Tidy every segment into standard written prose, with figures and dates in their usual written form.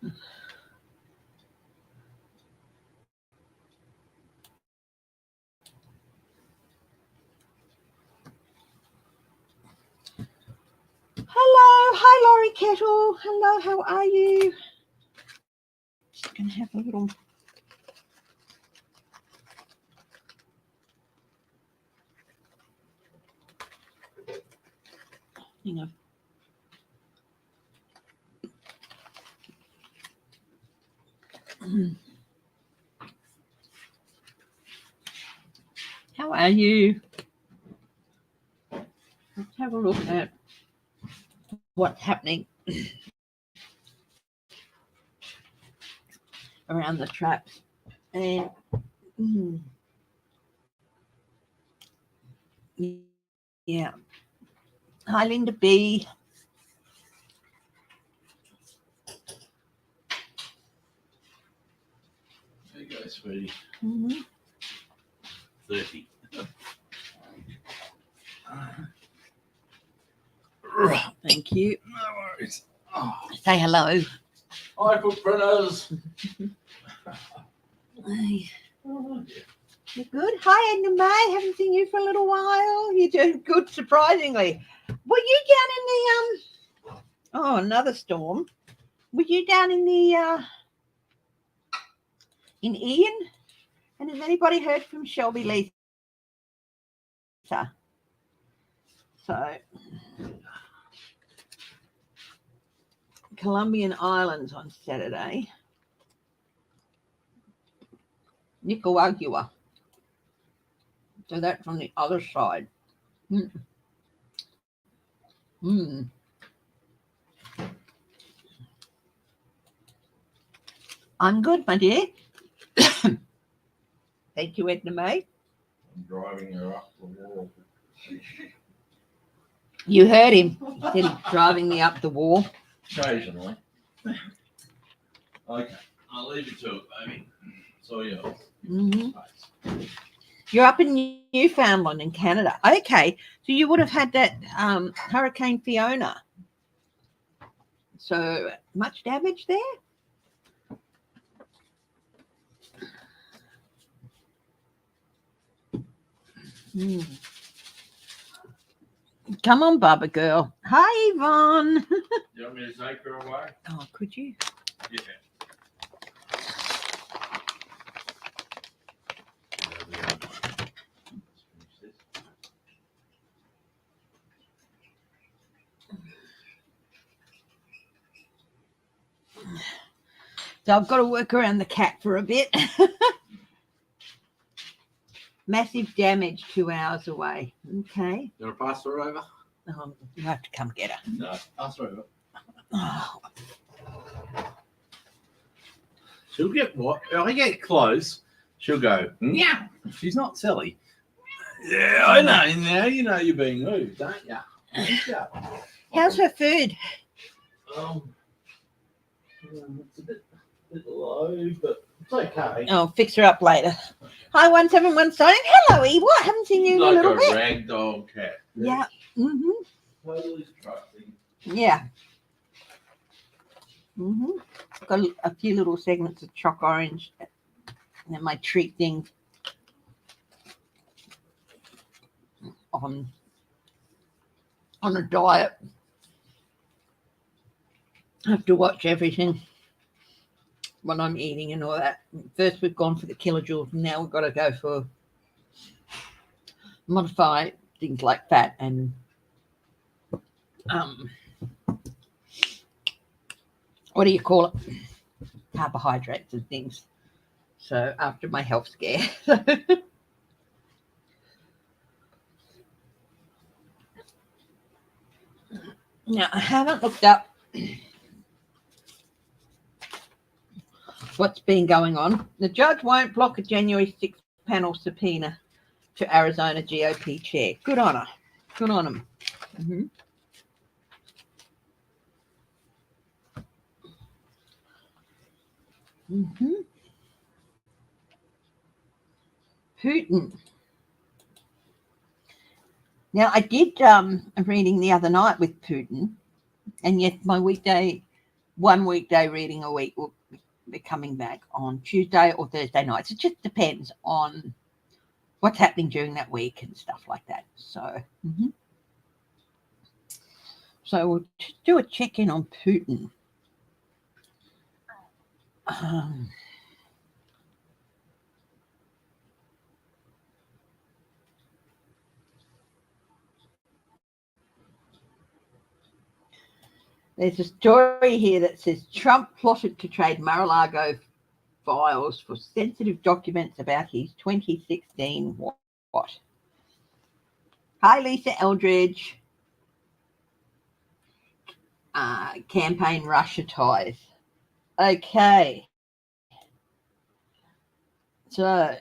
Hello, hi Laurie Kettle. Hello, how are you? Just gonna have a little. Hang on. How are you? Let's have a look at what's happening around the traps. And yeah. Hi, Linda B. There you go, sweetie. 30. Thank you. No worries. Oh. Say hello. Hi, footprinters. You're good. Hi, Edna May. Haven't seen you for a little while. You're doing good, surprisingly. Were you down in the Oh, another storm. Were you down in the in Ian? And has anybody heard from Shelby Lisa? So, Columbian Islands on Saturday. Nicaragua. So that's on the other side. I'm good, my dear. Thank you, Edna May. I'm driving her up the wall. You heard him. He said he's driving me up the wall. Occasionally. Okay, I'll leave you to it, baby. It's all yours. You're up in Newfoundland in Canada. Okay, so you would have had that Hurricane Fiona. So much damage there? Come on, Bubba girl. Hi, Yvonne. You want me to take her away? Oh, could you? Yeah. So I've got to work around the cat for a bit. Massive damage 2 hours away. Okay. You want to pass her over? You have to come get her. No, pass her over. Oh. She'll get what? If I get close, she'll go, yeah. She's not silly. Yeah, I know. Now you know you're being moved, don't you? How's her food? It's a bit low, but it's okay. I'll fix her up later. Hi, 171 Hello, Eva. I haven't seen you in a little bit. Like a ragdoll cat. Yeah. Totally trusting. Yeah. Got a few little segments of choc orange and then my treat thing on a diet. I have to watch everything when I'm eating and all that. First we've gone for the kilojoules, and now we've got to go for modify things like fat and what do you call it? Carbohydrates and things. So after my health scare. Now I haven't looked up what's been going on. The judge won't block a January 6th panel subpoena to Arizona GOP chair. Good on her. Good on him. Putin. Now, I did a reading the other night with Putin, and yet my weekday one weekday reading a week will be coming back on Tuesday or Thursday nights. It just depends on what's happening during that week and stuff like that. So, so we'll do a check-in on Putin. There's a story here that says Trump plotted to trade Mar-a-Lago files for sensitive documents about his 2016 what? Hi, Lisa Eldridge. Campaign Russia ties. Okay. So,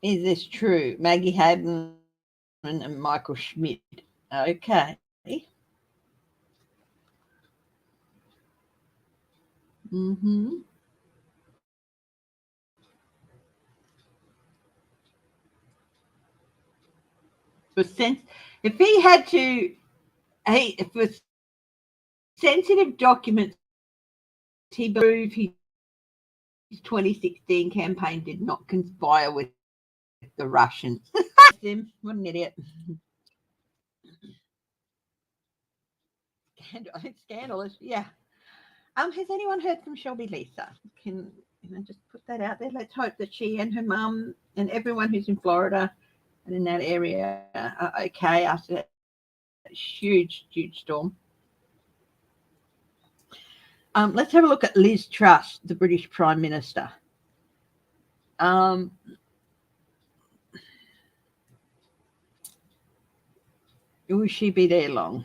is this true? Maggie Haberman and Michael Schmidt. Okay. If he had to, for sensitive documents, he proved his 2016 campaign did not conspire with the Russians. Him, what an idiot. Scandalous, yeah. Has anyone heard from Shelby Lisa? Can I just put that out there? Let's hope that she and her mum and everyone who's in Florida and in that area are okay after that huge storm. Let's have a look at Liz Truss, the British Prime Minister. Will she be there long?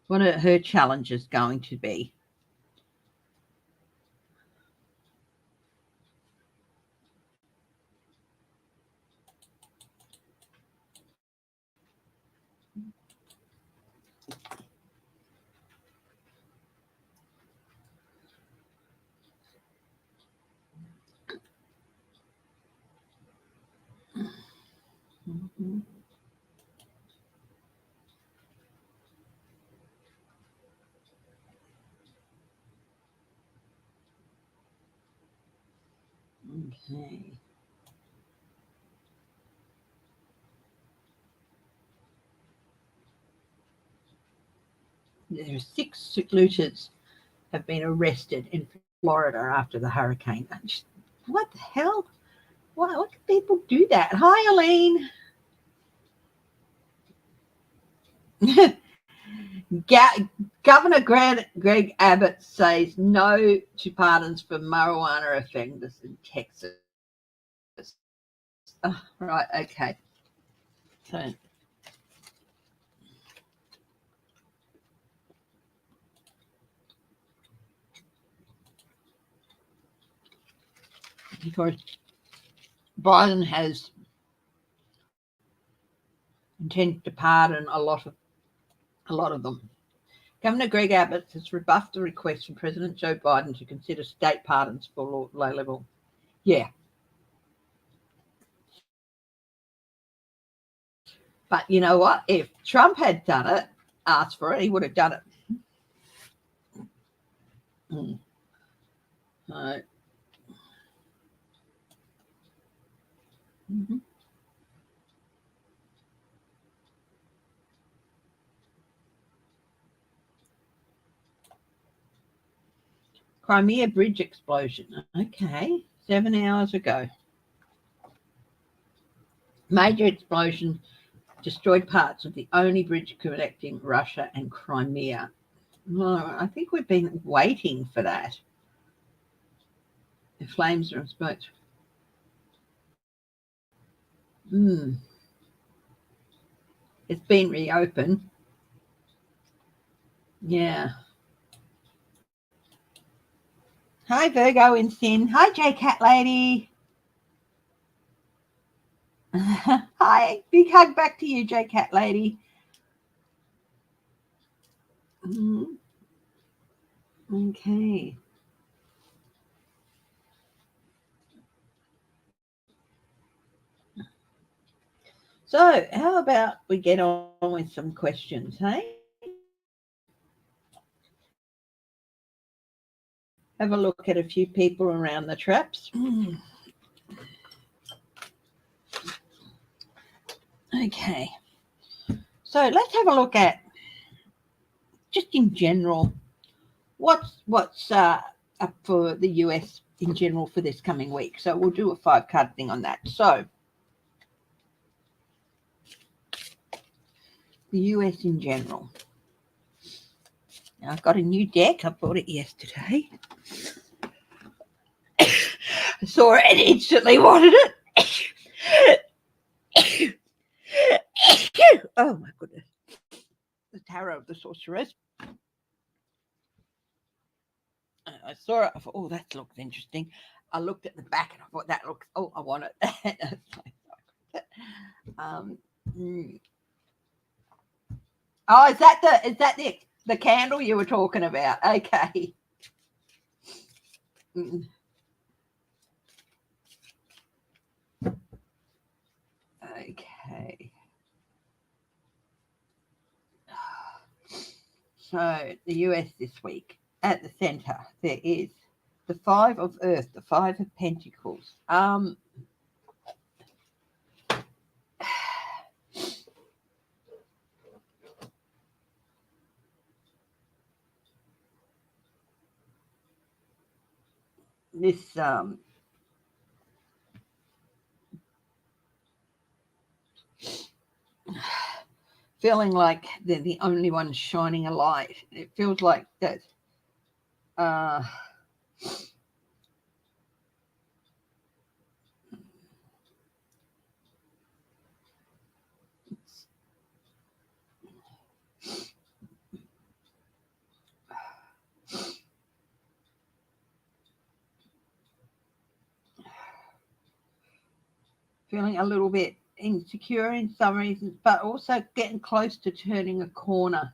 What are her challenges going to be? Okay. There are 6 looters have been arrested in Florida after the hurricane. What the hell? Why do people do that? Hi, Elaine. Governor Greg Abbott says no to pardons for marijuana offenders in Texas. Oh, right, okay. So, because Biden has intended to pardon a lot of them. Governor Greg Abbott has rebuffed the request from President Joe Biden to consider state pardons for low-level. Yeah. But you know what? If Trump had done it, asked for it, he would have done it. Right. Crimea bridge explosion. Okay, 7 hours ago. Major explosion destroyed parts of the only bridge connecting Russia and Crimea. Well, I think we've been waiting for that. The flames are smoke. It's been reopened. Yeah. Hi, Virgo and Sin. Hi, J Cat Lady. Hi, big hug back to you, J Cat Lady. Okay. So, how about we get on with some questions, hey? Have a look at a few people around the traps. Okay. So, let's have a look at just in general what's up for the US in general for this coming week. So, we'll do a 5-card thing on that. So, the US in general. Now, I've got a new deck. I bought it yesterday. I saw it and instantly wanted it. Oh my goodness. The Tarot of the Sorceress. I saw it. I thought, oh, that looks interesting. I looked at the back and I thought, that looks, oh, I want it. Oh, is that the candle you were talking about? Okay. Okay. So the US this week, at the center, there is the 5 of Earth, the 5 of Pentacles. This feeling like they're the only ones shining a light. It feels like that. Feeling a little bit insecure in some reasons, but also getting close to turning a corner.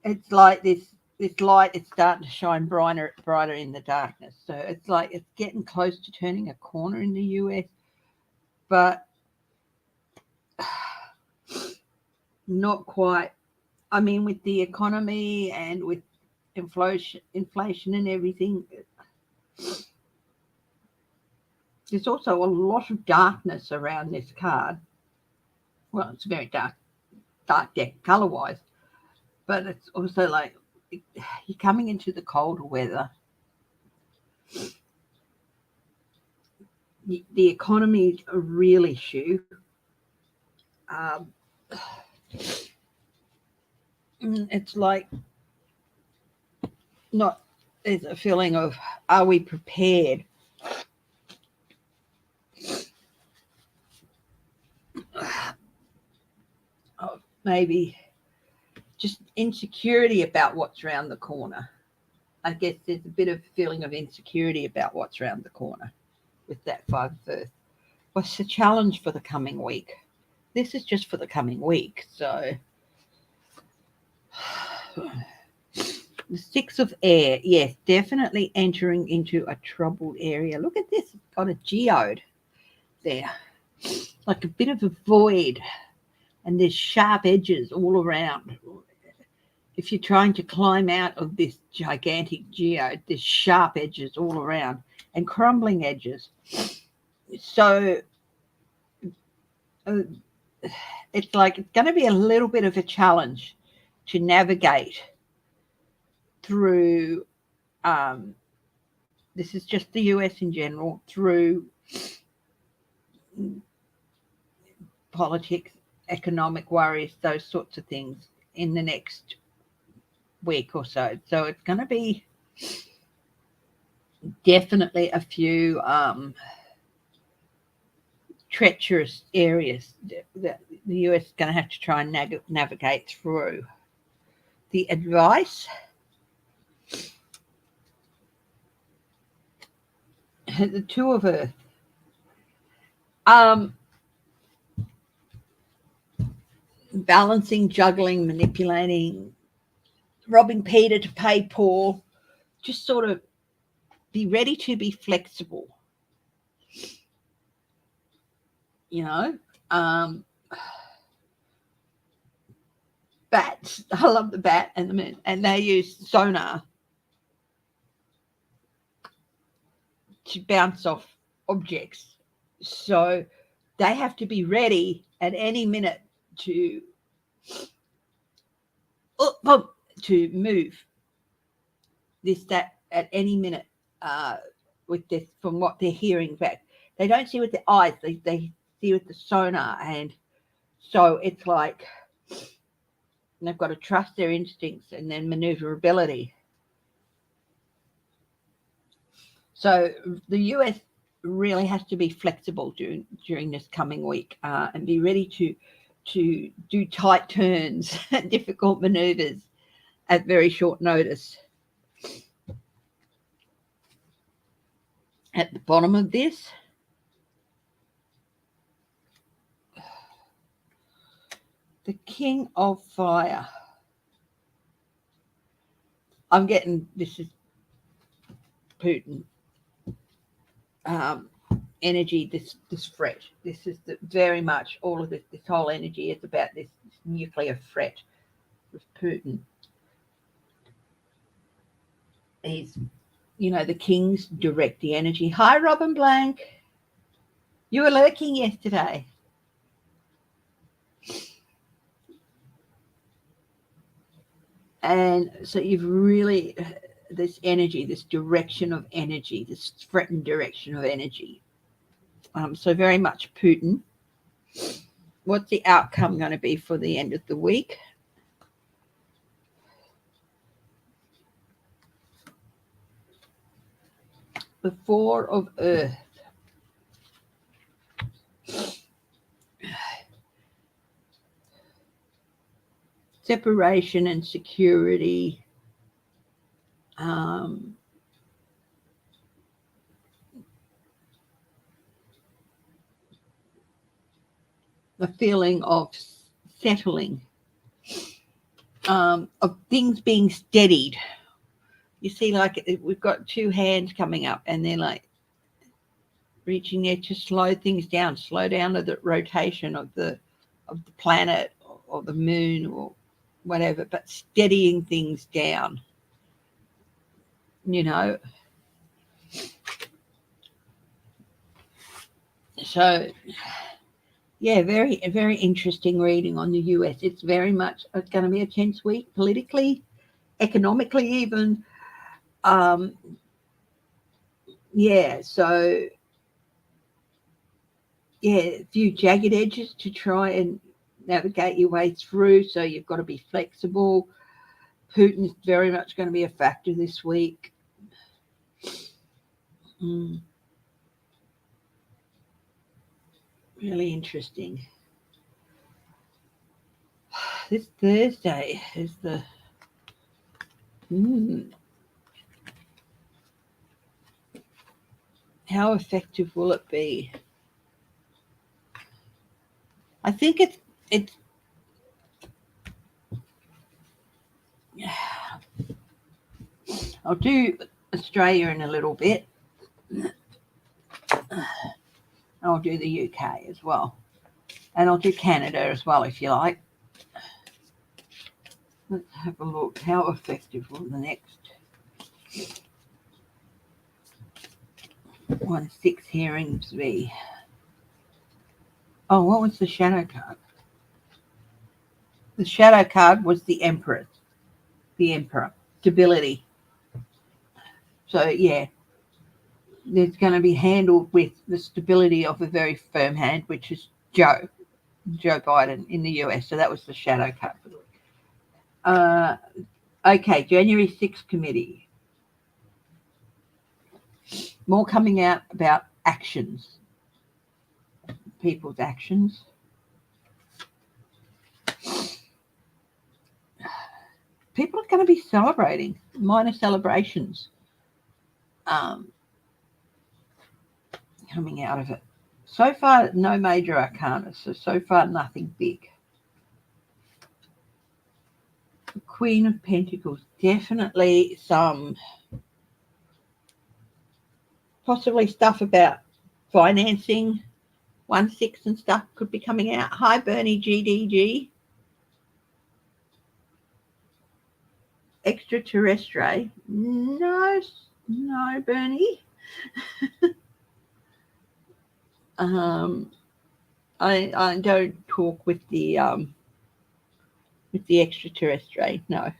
It's like this light is starting to shine brighter in the darkness. So it's like it's getting close to turning a corner in the US, but not quite. I mean, with the economy and with inflation and everything, there's also a lot of darkness around this card. Well, it's a very dark deck color-wise, but it's also like you're coming into the colder weather. The economy is a real issue. It's like there's a feeling of, are we prepared? Maybe just insecurity about what's around the corner. I guess there's a bit of feeling of insecurity about what's around the corner with that 5 of Earth. What's the challenge for the coming week? This is just for the coming week. So the 6 of Air, yes, definitely entering into a troubled area. Look at this, it's got a geode there, like a bit of a void, and there's sharp edges all around. If you're trying to climb out of this gigantic geode, there's sharp edges all around and crumbling edges. So it's like it's going to be a little bit of a challenge to navigate through, this is just the US in general, through politics, economic worries, those sorts of things in the next week or so. So it's going to be definitely a few treacherous areas that the US is going to have to try and navigate through. The advice, the 2 of Earth. Balancing, juggling, manipulating, robbing Peter to pay Paul. Just sort of be ready to be flexible. You know, bats. I love the bat and the moon, and they use sonar to bounce off objects. So they have to be ready at any minute to move this, that, at any minute with this, from what they're hearing back. They don't see with their eyes, they see with the sonar. And so it's like they've got to trust their instincts and then maneuverability. So the US really has to be flexible during this coming week and be ready to do tight turns and difficult maneuvers at very short notice. At the bottom of this, the King of Fire. I'm getting, this is Putin energy, this threat. This is very much all of this whole energy is about this nuclear threat with Putin. He's, the kings direct the energy. Hi, Robin Blank. You were lurking yesterday. And so you've really, this energy, this direction of energy, this threatened direction of energy. So very much Putin. What's the outcome going to be for the end of the week? The Four of Earth. Separation and security. The feeling of settling, of things being steadied. You see, like we've got two hands coming up and they're like reaching there to slow things down, slow down the rotation of the planet or the moon or whatever, but steadying things down, So, yeah, very, very interesting reading on the US. It's very much, it's going to be a tense week politically, economically even. So, a few jagged edges to try and navigate your way through. So you've got to be flexible. Putin's very much going to be a factor this week. Really interesting. This Thursday is the how effective will it be? I think it's I'll do Australia in a little bit. I'll do the UK as well. And I'll do Canada as well, if you like. Let's have a look. How effective will the next 1-6 hearings be? Oh, what was the shadow card? The shadow card was the Emperor. The Emperor. Stability. So, yeah. There's going to be handled with the stability of a very firm hand, which is Joe Biden in the US. So that was the shadow card for the week. Okay, January 6th committee. More coming out about actions, people's actions. People are going to be celebrating, minor celebrations coming out of it. So far, no major arcana, so far nothing big. The Queen of Pentacles, definitely some possibly stuff about financing, 1-6 and stuff could be coming out. Hi, Bernie GDG. extraterrestre. No, no, Bernie. I don't talk with the extraterrestre. No.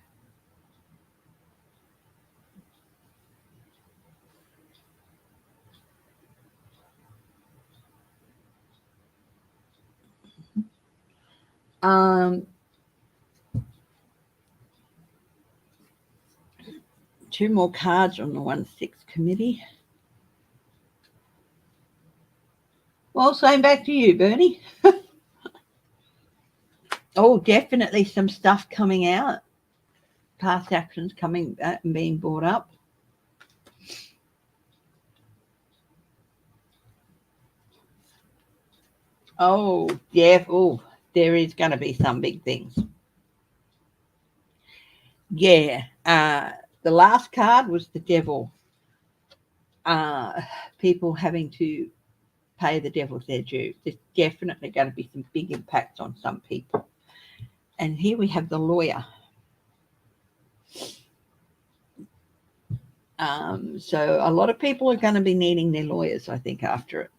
Two more cards on the 1/6 committee. Well, same back to you, Bernie. Oh, definitely some stuff coming out. Past actions coming back and being brought up. Oh, yeah. Oh, there is going to be some big things. Yeah. The last card was the devil. People having to pay the devil their due. There's definitely going to be some big impacts on some people. And here we have the lawyer. So a lot of people are going to be needing their lawyers, I think, after it.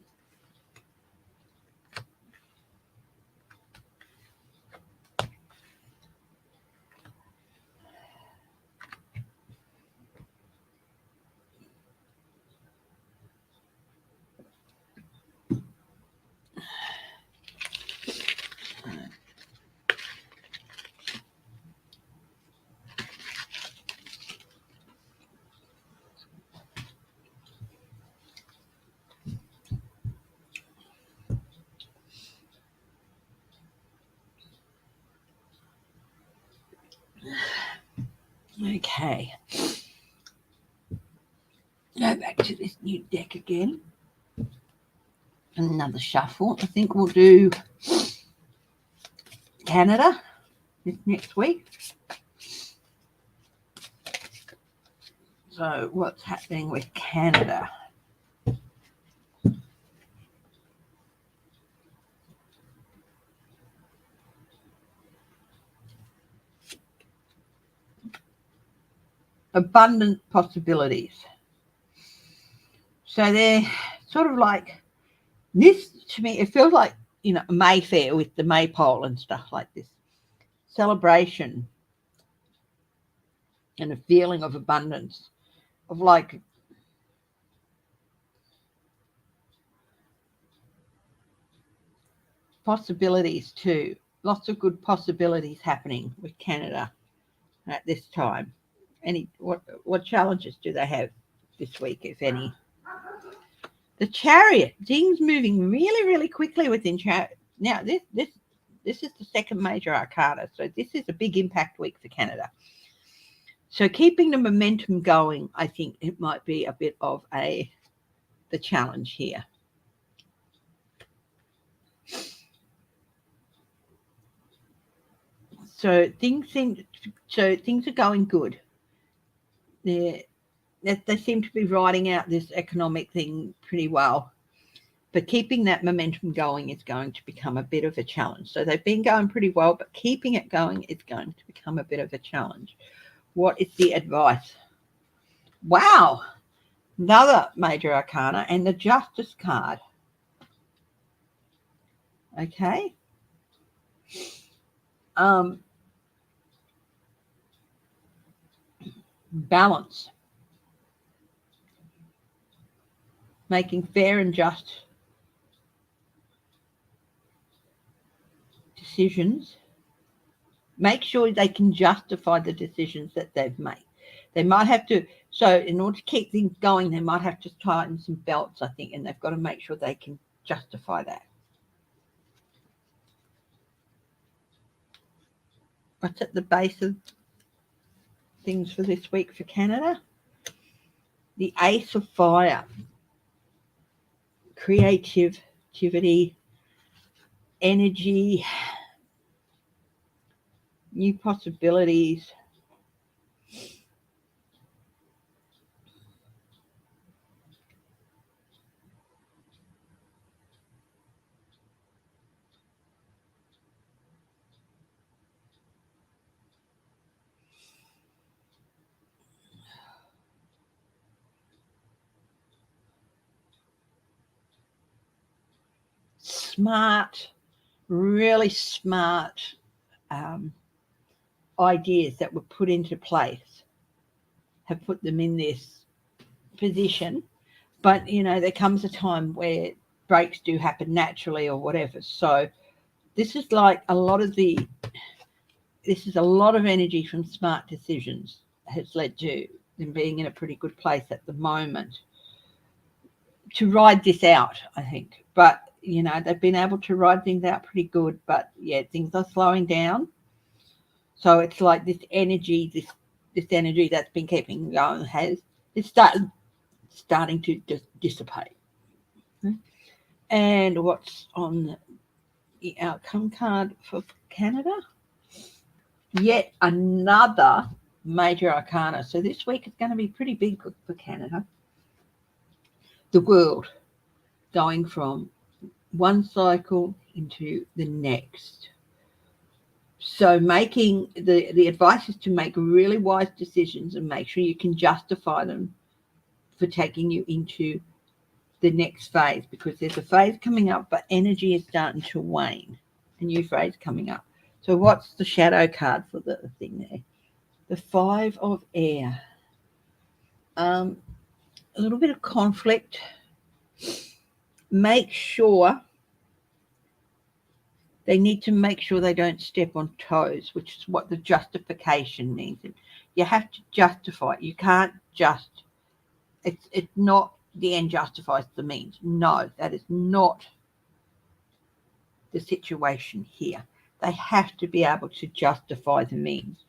Okay. Go back to this new deck again. Another shuffle. I think we'll do Canada this next week. So what's happening with Canada? Abundant possibilities. So they're sort of like this, to me, it feels like, you know, Mayfair with the maypole and stuff like this. Celebration and a feeling of abundance, of like possibilities too. Lots of good possibilities happening with Canada at this time. What challenges do they have this week, if any? The Chariot, things moving really, really quickly within Chariot. Now, this is the second major arcana, so this is a big impact week for Canada. So keeping the momentum going, I think it might be a bit of the challenge here. So things are going good. They seem to be riding out this economic thing pretty well. But keeping that momentum going is going to become a bit of a challenge. So they've been going pretty well, but keeping it going is going to become a bit of a challenge. What is the advice? Wow, another major arcana and the Justice card. Okay. Balance. Making fair and just decisions. Make sure they can justify the decisions that they've made. They might have to, so in order to keep things going, they might have to tighten some belts, I think, and they've got to make sure they can justify that. What's at the base of things for this week for Canada? The Ace of Fire. Creativity, energy, new possibilities. smart, really smart ideas that were put into place have put them in this position. But, there comes a time where breaks do happen naturally or whatever. So this is like a lot of energy from smart decisions has led to them being in a pretty good place at the moment to ride this out, I think. But, they've been able to ride things out pretty good. But, yeah, things are slowing down. So it's like this energy that's been keeping going it's starting to just dissipate. And what's on the outcome card for Canada? Yet another major arcana. So this week is going to be pretty big for Canada. The World, going from one cycle into the next. So making the advice is to make really wise decisions and make sure you can justify them for taking you into the next phase, because there's a phase coming up, but energy is starting to wane. A new phase coming up. So what's the shadow card for the thing there? The 5 of Air. A little bit of conflict. Make sure they need to make sure they don't step on toes, which is what the justification means. You have to justify it. You can't just, it's not the end justifies the means. No, that is not the situation here. They have to be able to justify the means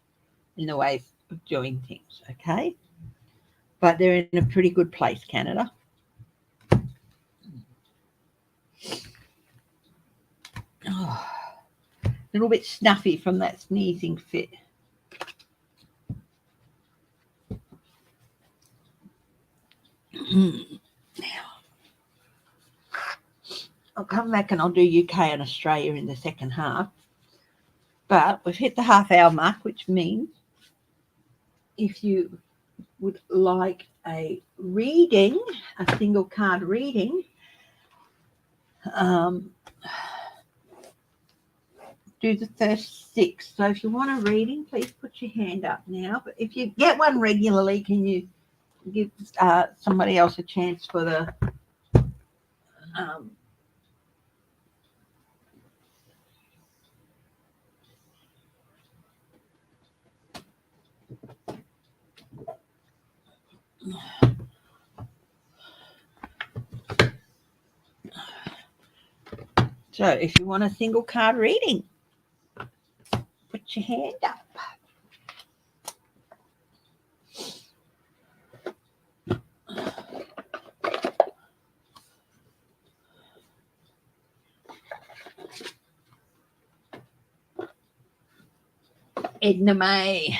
in the ways of doing things, okay? But they're in a pretty good place, Canada. Oh, a little bit snuffy from that sneezing fit. Now, I'll come back and I'll do UK and Australia in the second half. But we've hit the half-hour mark, which means if you would like a reading, a single card reading, do the first 6. So if you want a reading, please put your hand up now. But if you get one regularly, can you give somebody else a chance for the so if you want a single card reading, put your hand up. Edna May.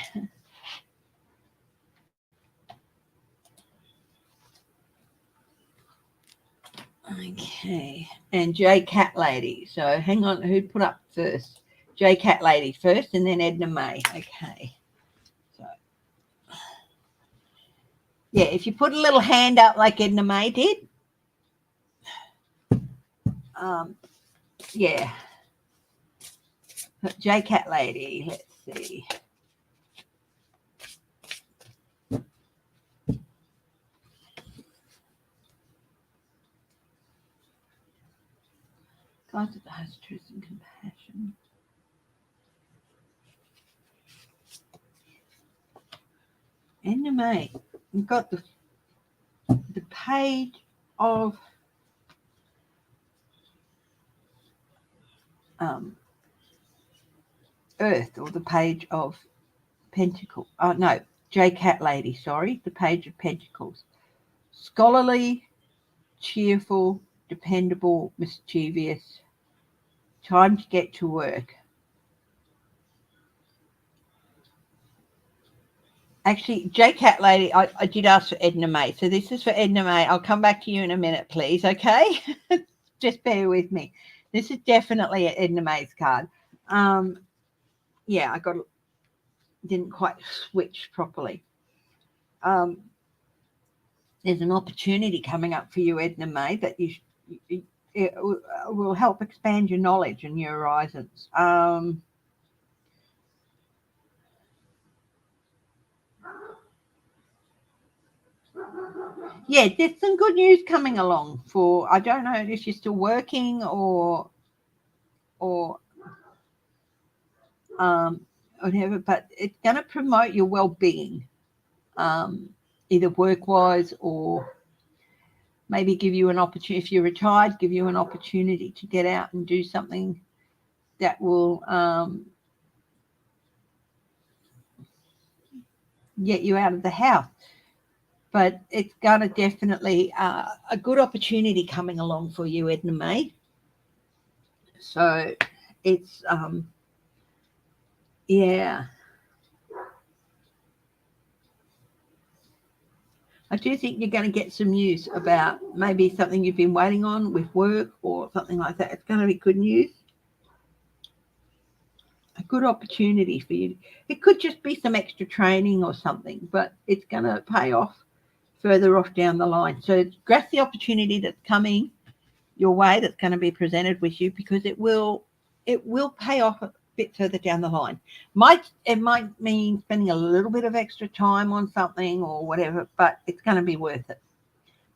Okay, and J Cat Lady. So hang on, who put up first? J Cat Lady first, and then Edna May. Okay. So yeah, if you put a little hand up like Edna May did, yeah. J Cat Lady. Let's see. God that has truth and compassion. Edna May, we've got the page of Earth, or the page of Pentacles. Oh no, J Cat Lady. Sorry, the page of Pentacles. Scholarly, cheerful, dependable, mischievous. Time to get to work. Actually, J Cat Lady, I did ask for Edna May. So this is for Edna May. I'll come back to you in a minute, please, okay? Just bear with me. This is definitely Edna May's card. Yeah, didn't quite switch properly. There's an opportunity coming up for you, Edna May, that it will help expand your knowledge and your horizons. Yeah, there's some good news coming along for, I don't know if you're still working or whatever, but it's going to promote your well-being, either work-wise or maybe give you an opportunity. If you're retired, give you an opportunity to get out and do something that will get you out of the house. But it's going to definitely a good opportunity coming along for you, Edna May. So it's yeah. I do think you're going to get some news about maybe something you've been waiting on with work or something like that. It's going to be good news. A good opportunity for you. It could just be some extra training or something, but it's going to pay off further off down the line. So grasp the opportunity that's coming your way, that's going to be presented with you, because it will pay off a bit further down the line. It might mean spending a little bit of extra time on something or whatever, but it's going to be worth it.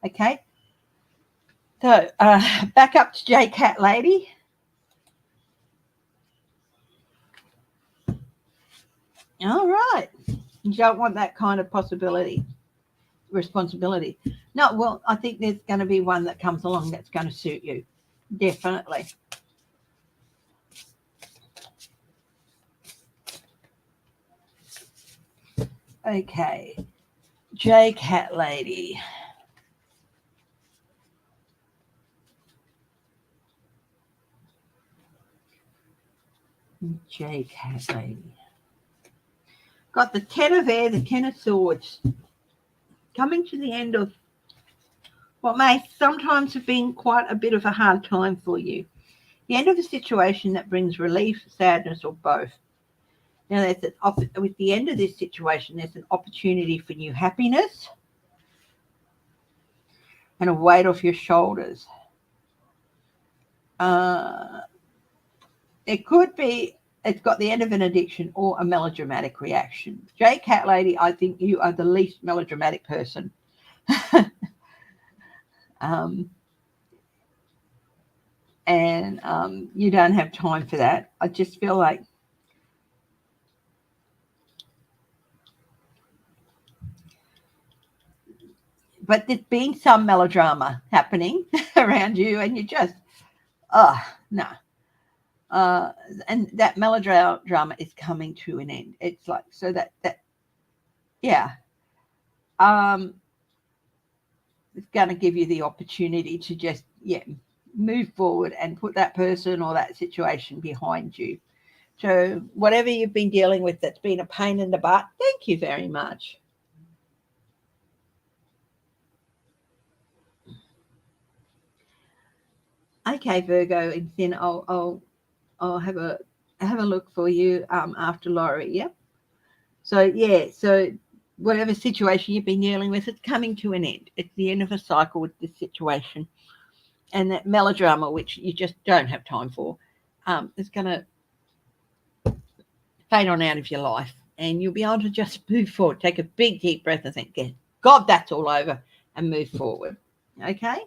Okay. So back up to J Cat Lady. All right. You don't want that kind of responsibility. No, well, I think there's going to be one that comes along that's going to suit you. Definitely. Okay. J Cat Lady. J Cat Lady. Got the Ten of Air, the Ten of Swords. Coming to the end of what may sometimes have been quite a bit of a hard time for you. The end of a situation that brings relief, sadness, or both. Now, with the end of this situation, there's an opportunity for new happiness and a weight off your shoulders. It could be it's got the end of an addiction or a melodramatic reaction. J Cat Lady, I think you are the least melodramatic person. And you don't have time for that. I just feel like but there's been some melodrama happening around you, and you just no. And that melodrama is coming to an end. It's like, so that yeah, it's going to give you the opportunity to just move forward and put that person or that situation behind you. So whatever you've been dealing with that's been a pain in the butt, thank you very much. Okay, Virgo, and then I'll have a look for you after Laurie. Yep. So whatever situation you've been dealing with, it's coming to an end. It's the end of a cycle with this situation, and that melodrama, which you just don't have time for, is going to fade on out of your life, and you'll be able to just move forward. Take a big deep breath and think, God, that's all over, and move forward. Okay.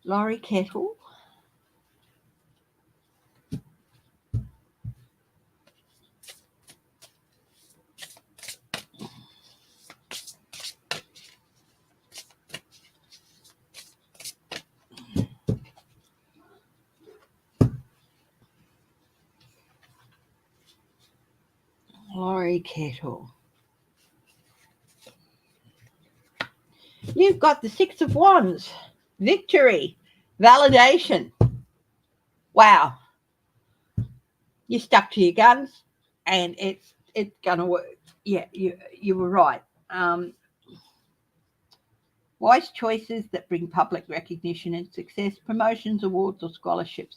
Laurie Kettle. Laurie Kettle. You've got the Six of Wands. Victory. Validation. Wow. You stuck to your guns, and it's gonna work. Yeah, you were right. Wise choices that bring public recognition and success, promotions, awards, or scholarships.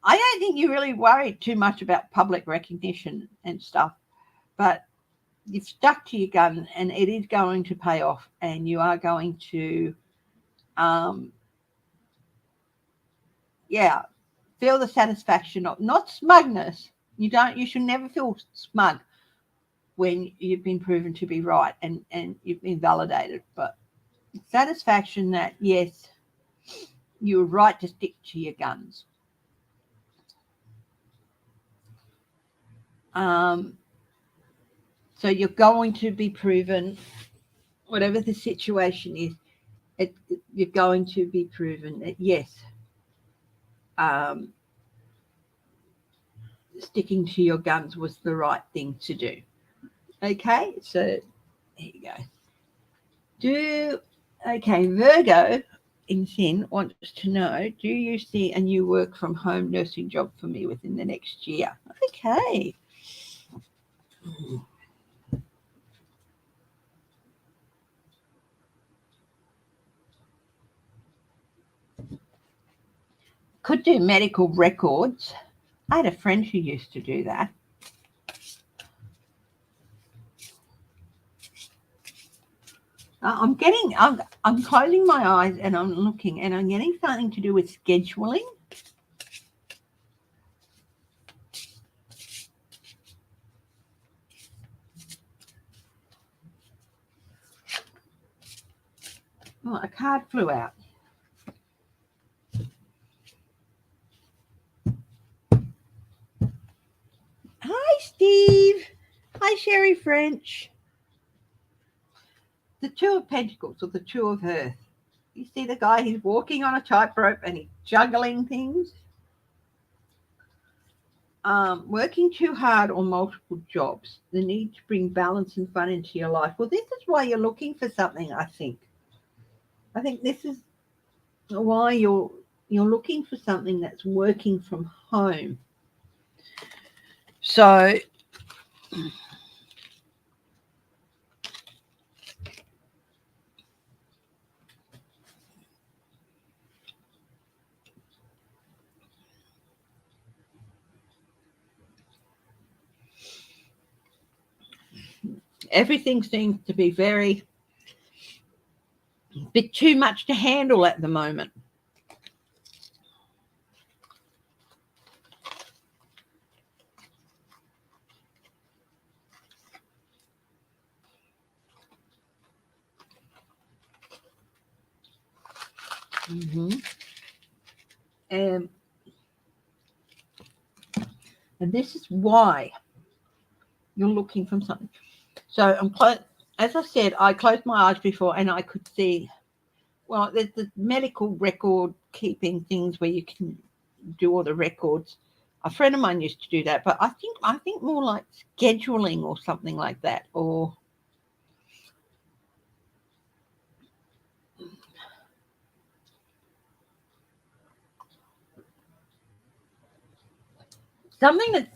I don't think you really worried too much about public recognition and stuff, but you've stuck to your gun, and it is going to pay off, and you are going to feel the satisfaction of, not smugness. You should never feel smug when you've been proven to be right and you've been validated, but satisfaction that yes, you were right to stick to your guns. So you're going to be proven, whatever the situation is, you're going to be proven that yes, sticking to your guns was the right thing to do. Okay, so there you go. Virgo in Sin wants to know, do you see a new work from home nursing job for me within the next year? Okay. Could do medical records. I had a friend who used to do that. I'm closing my eyes and I'm looking, and I'm getting something to do with scheduling. Oh, a card flew out. Hi, Steve. Hi, Sherry French. The Two of Pentacles, or the Two of Earth. You see the guy, he's walking on a tightrope and he's juggling things. Working too hard on multiple jobs. The need to bring balance and fun into your life. Well, this is why you're looking for something, I think. I think this is why you're looking for something that's working from home. So everything seems to be a bit too much to handle at the moment. And this is why you're looking for something. So as I said, I closed my eyes before and I could see, well, there's the medical record keeping things where you can do all the records. A friend of mine used to do that, but I think more like scheduling or something like that, or something that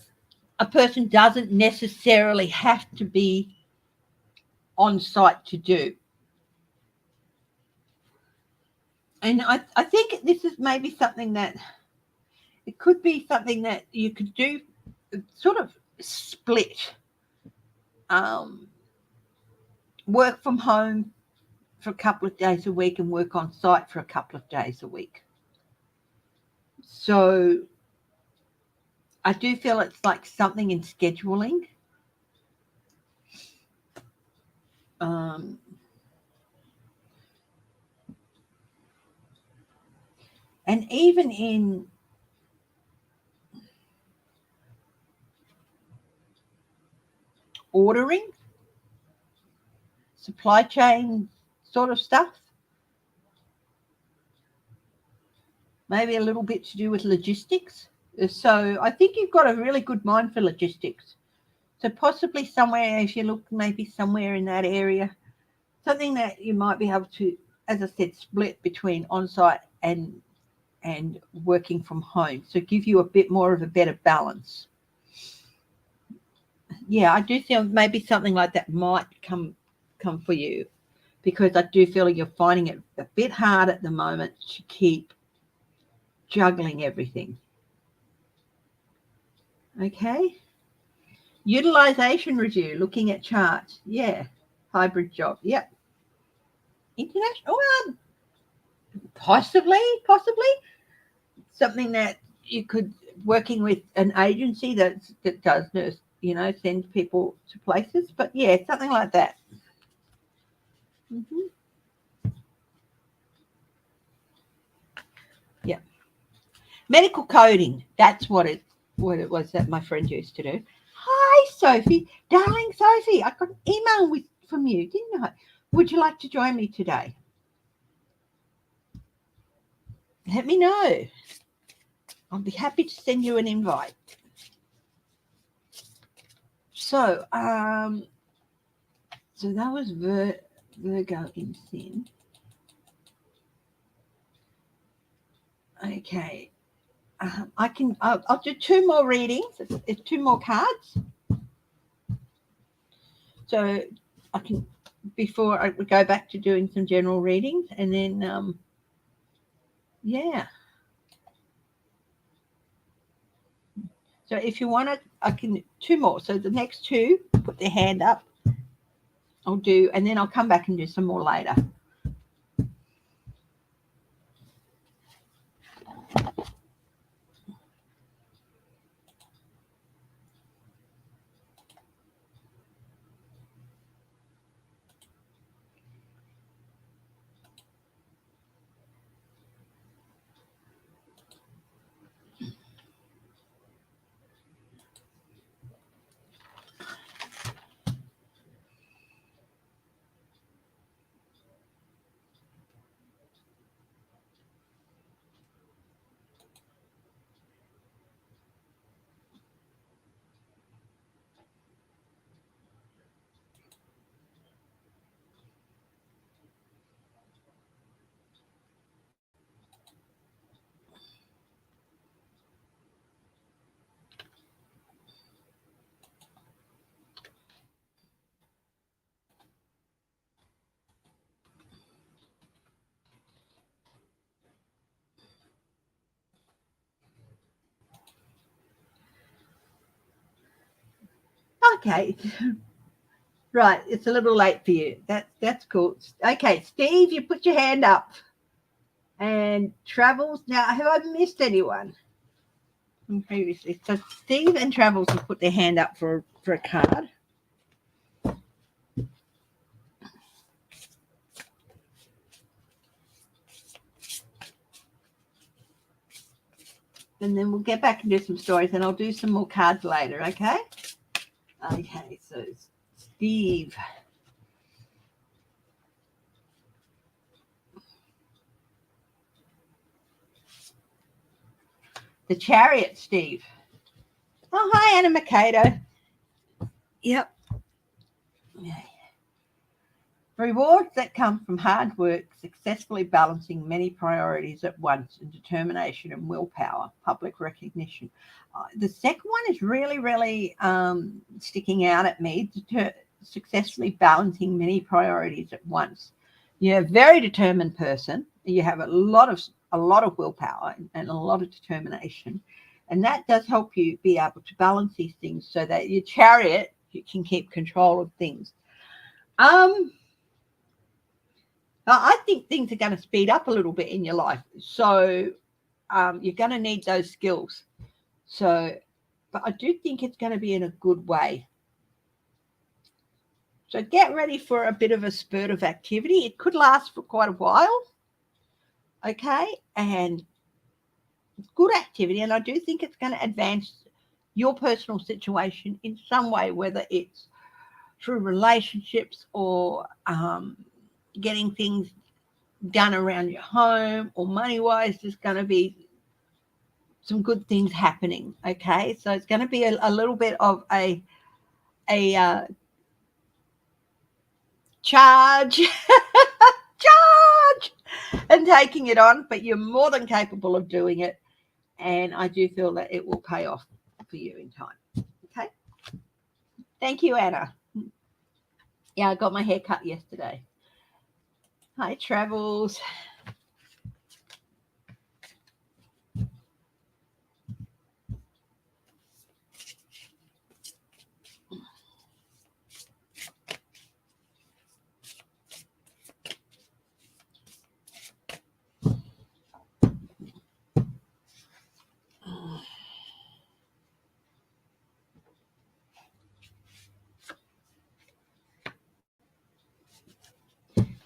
a person doesn't necessarily have to be on site to do. And I think this is maybe something that it could be something that you could do, sort of split. Work from home for a couple of days a week and work on site for a couple of days a week. So I do feel it's like something in scheduling. And even in ordering, supply chain sort of stuff. Maybe a little bit to do with logistics. So I think you've got a really good mind for logistics. So possibly somewhere, if you look maybe somewhere in that area, something that you might be able to, as I said, split between on-site and working from home. So give you a bit more of a better balance. Yeah, I do feel maybe something like that might come for you, because I do feel like you're finding it a bit hard at the moment to keep juggling everything. Okay. Utilization review, looking at charts. Yeah. Hybrid job. Yep. International. Well, possibly. Something that you could, working with an agency that does nurse, send people to places. But yeah, something like that. Mm-hmm. Yeah. Medical coding. That's what it was that my friend used to do. Hi, Sophie. Darling Sophie, I got an email from you, didn't I? Would you like to join me today? Let me know. I'll be happy to send you an invite. So, so that was Virgo in Sin. Okay. I'll do two more readings. It's two more cards. So I can, before I would go back to doing some general readings, and then, yeah. So if you want to, I can two more. So the next two, put their hand up. I'll do, and then I'll come back and do some more later. Okay. Right, it's a little late for you. That's cool. Okay, Steve, you put your hand up. And Travels. Now, have I missed anyone from previously? So Steve and Travels have put their hand up for a card. And then we'll get back and do some stories, and I'll do some more cards later, okay? Okay, so Steve. The Chariot, Steve. Oh, hi, Anna Mikado. Yep. Okay. Rewards that come from hard work, successfully balancing many priorities at once, and determination and willpower, public recognition. The second one is really, really sticking out at me. Successfully balancing many priorities at once. You're a very determined person. You have a lot of willpower and a lot of determination, and that does help you be able to balance these things so that your chariot, you can keep control of things. I think things are going to speed up a little bit in your life. So you're going to need those skills. So, but I do think it's going to be in a good way. So get ready for a bit of a spurt of activity. It could last for quite a while. Okay. And it's good activity. And I do think it's going to advance your personal situation in some way, whether it's through relationships or getting things done around your home or money-wise. There's going to be some good things happening. Okay, so it's going to be a little bit of a charge and taking it on, but you're more than capable of doing it, and I do feel that it will pay off for you in time. Okay, thank you, Anna. Yeah, I got my hair cut yesterday. Hi, Travels.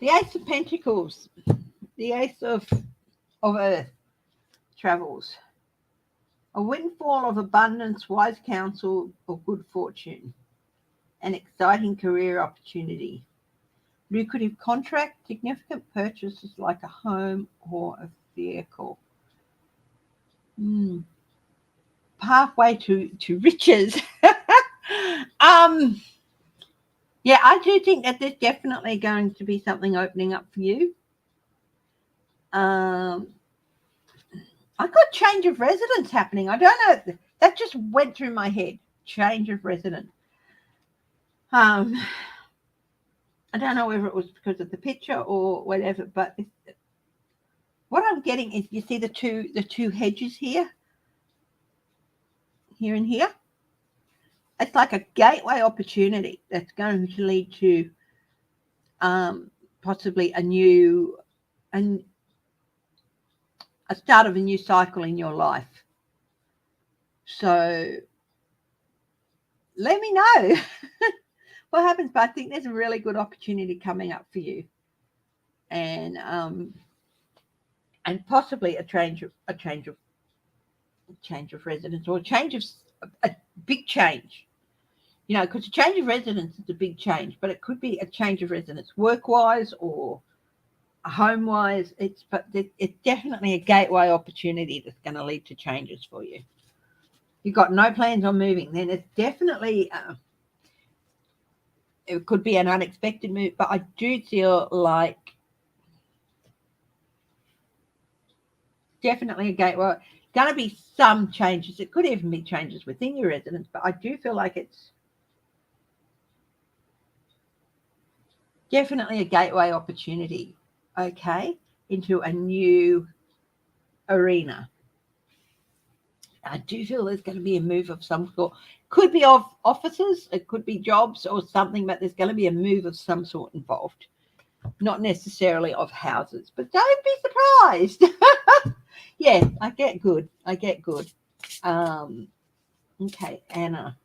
The Ace of Pentacles, the Ace of Earth travels. A windfall of abundance, wise counsel, or good fortune. An exciting career opportunity. Lucrative contract, significant purchases like a home or a vehicle. Pathway to riches. Yeah, I do think that there's definitely going to be something opening up for you. I got change of residence happening. I don't know. That just went through my head. Change of residence. I don't know whether it was because of the picture or whatever, but what I'm getting is, you see the two hedges here and here. It's like a gateway opportunity that's going to lead to possibly a start of a new cycle in your life. So let me know what happens, but I think there's a really good opportunity coming up for you, and possibly a change of residence, or a big change. You know, because a change of residence is a big change, but it could be a change of residence work-wise or home-wise. It's definitely a gateway opportunity that's going to lead to changes for you. You've got no plans on moving, then it's definitely it could be an unexpected move, but I do feel like definitely a gateway. Going to be some changes. It could even be changes within your residence, but I do feel like it's definitely a gateway opportunity, okay, into a new arena. I do feel there's going to be a move of some sort. Could be of offices, it could be jobs or something, but there's going to be a move of some sort involved. Not necessarily of houses, but don't be surprised. Yeah, I get good. Okay, Anna.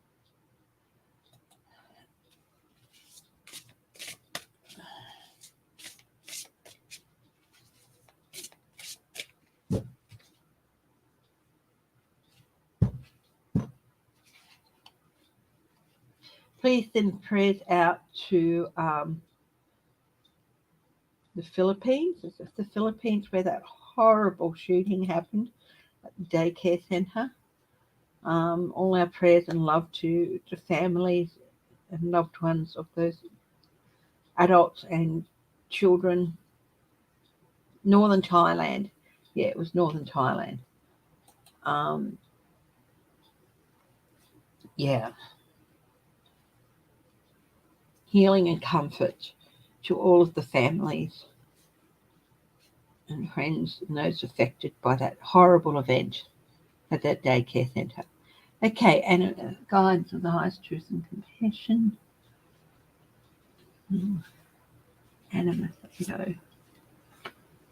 Please send prayers out to the Philippines. Is it the Philippines where that horrible shooting happened at the daycare center? All our prayers and love to families and loved ones of those adults and children. Northern Thailand. Yeah, it was Northern Thailand. Yeah. Healing and comfort to all of the families and friends and those affected by that horrible event at that daycare centre. Okay, and guides of the highest truth and compassion. Animus, go.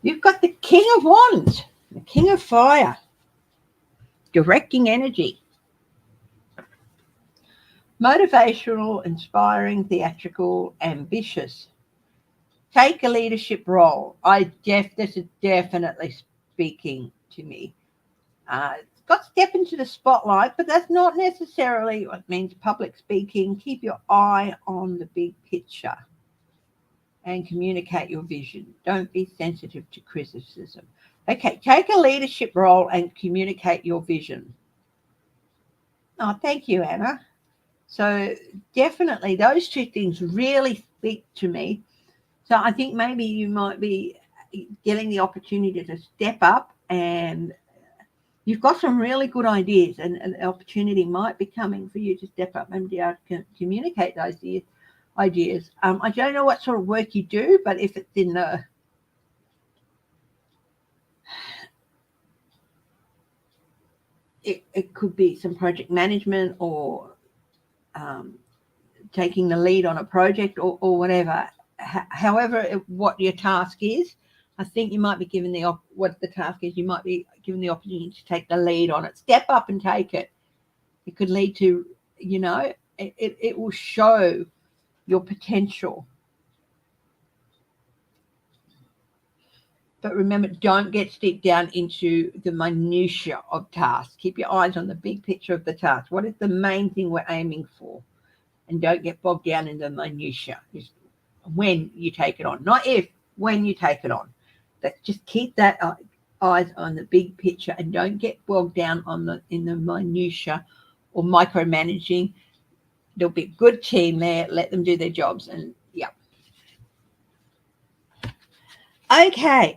You've got the King of Wands, the King of Fire, directing energy. Motivational, inspiring, theatrical, ambitious. Take a leadership role. This is definitely speaking to me. Got to step into the spotlight, but that's not necessarily what means public speaking. Keep your eye on the big picture and communicate your vision. Don't be sensitive to criticism. Okay, take a leadership role and communicate your vision. Oh, thank you, Anna. So definitely those two things really speak to me. So I think maybe you might be getting the opportunity to step up, and you've got some really good ideas, and an opportunity might be coming for you to step up and be able to communicate those ideas. I don't know what sort of work you do, but if it's in the it could be some project management or taking the lead on a project or whatever. However, what your task is, I think you might be given what the task is. You might be given the opportunity to take the lead on it. Step up and take it. It could lead to, it will show your potential But remember, don't get steeped down into the minutiae of tasks. Keep your eyes on the big picture of the task. What is the main thing we're aiming for? And don't get bogged down in the minutiae. Just when you take it on, not if, when you take it on. Just keep that eyes on the big picture and don't get bogged down in the minutiae or micromanaging. There'll be a good team there. Let them do their jobs. And yeah. Okay.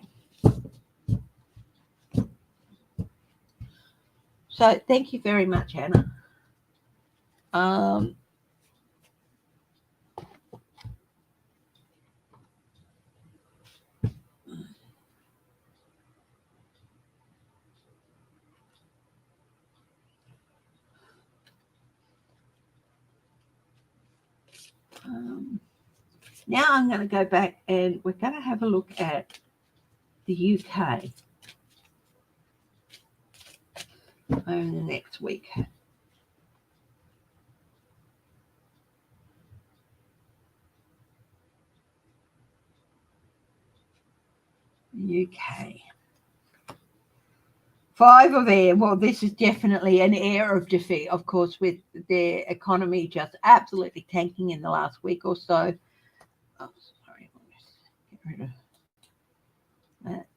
So thank you very much, Hannah. Now I'm going to go back and we're going to have a look at the UK over the next week. UK. 5 of air. Well, this is definitely an air of defeat, of course, with their economy just absolutely tanking in the last week or so. Oh, sorry, I'll just get rid of that.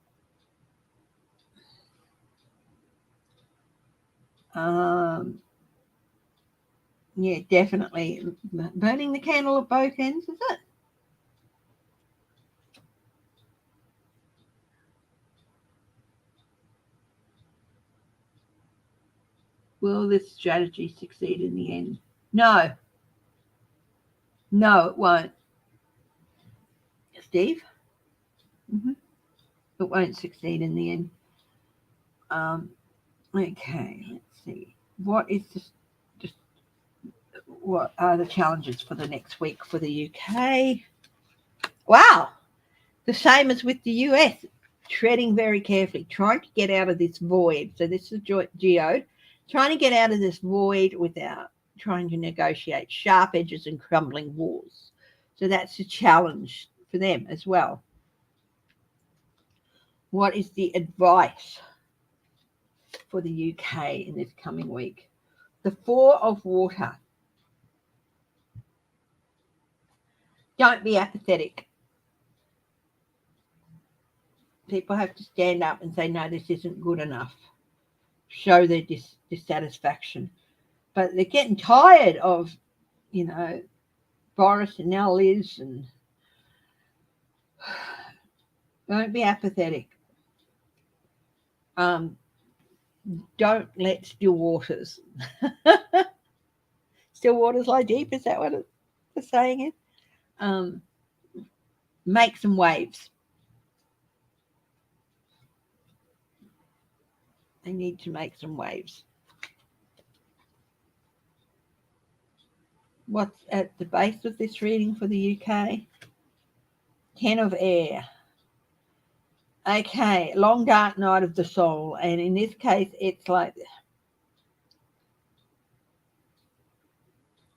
Yeah, definitely burning the candle at both ends, is it? Will this strategy succeed in the end? No. No, it won't. Steve? Mm-hmm. It won't succeed in the end. Okay, let's see. What are the challenges for the next week for the UK? Wow, the same as with the US. Treading very carefully, trying to get out of this void. So this is geode, trying to get out of this void without trying to negotiate sharp edges and crumbling walls. So that's a challenge for them as well. What is the advice for the UK in this coming week? The 4 of water. Don't be apathetic. People have to stand up and say, no, this isn't good enough. Show their dissatisfaction. But they're getting tired of, Boris and now Liz. And don't be apathetic. Don't let still waters. Still waters lie deep. Is that what the saying is? Make some waves. They need to make some waves. What's at the base of this reading for the UK? 10 of air. Okay, long dark night of the soul. And in this case, it's like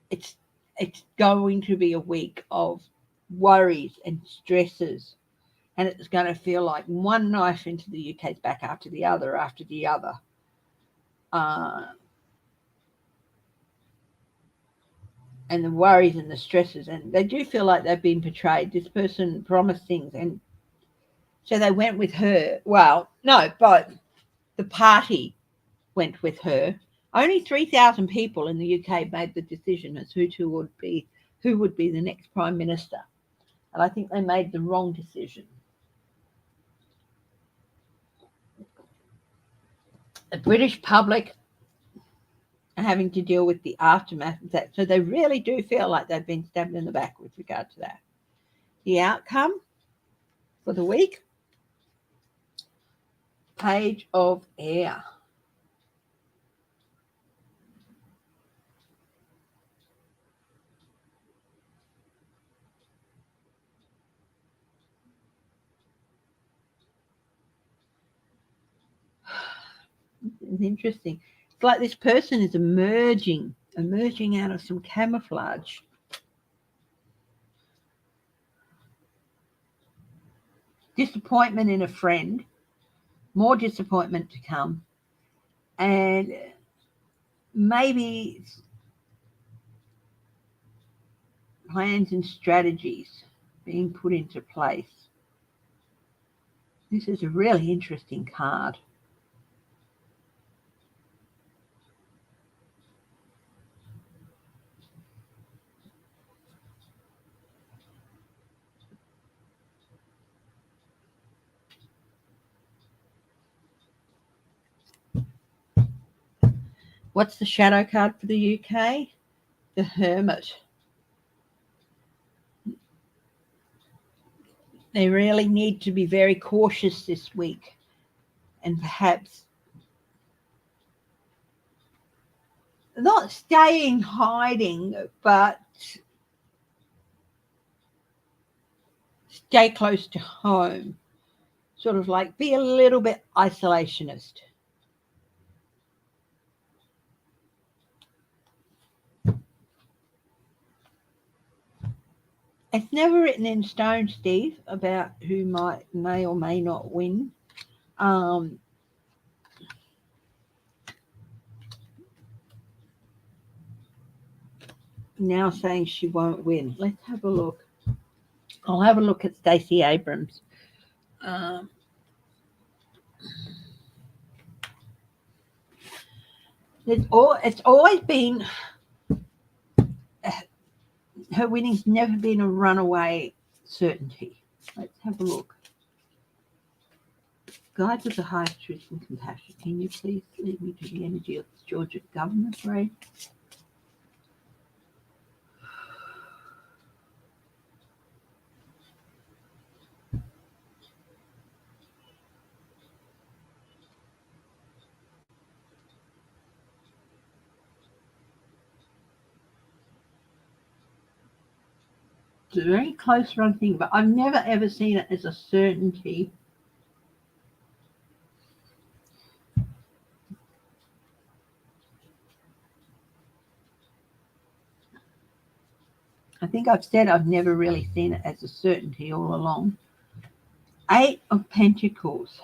it's going to be a week of worries and stresses. And it's going to feel like one knife into the UK's back after the other. And the worries and the stresses. And they do feel like they've been betrayed. This person promised things. And so they went with her. Well, no, but the party went with her. Only 3,000 people in the UK made the decision as who would be the next Prime Minister. And I think they made the wrong decision. The British public are having to deal with the aftermath of that. So they really do feel like they've been stabbed in the back with regard to that. The outcome for the week? Page of air. It's interesting. It's like this person is emerging out of some camouflage. disappointment in a friend, more disappointment to come, and maybe plans and strategies being put into place. This is a really interesting card. What's the shadow card for the UK? The Hermit. They really need to be very cautious this week, and perhaps not stay in hiding, but stay close to home. Sort of like be a little bit isolationist. It's never written in stone, Steve, about who may or may not win. Now saying she won't win. Let's have a look. I'll have a look at Stacey Abrams. It's always been, her winning's never been a runaway certainty. Let's have a look. Guides of the highest truth and compassion. Can you please lead me to the energy of the Georgia government, Ray? It's a very close run thing, but I've never ever seen it as a certainty. I think I've said I've never really seen it as a certainty all along. 8 of Pentacles.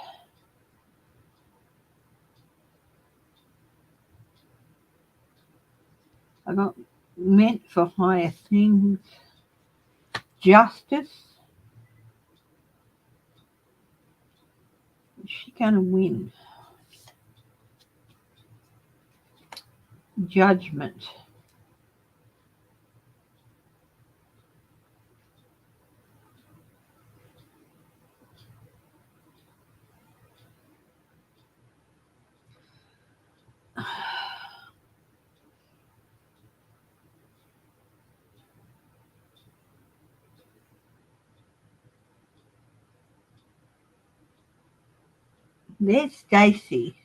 I got meant for higher things. Justice. Is she going to win? Judgment. There's Stacey.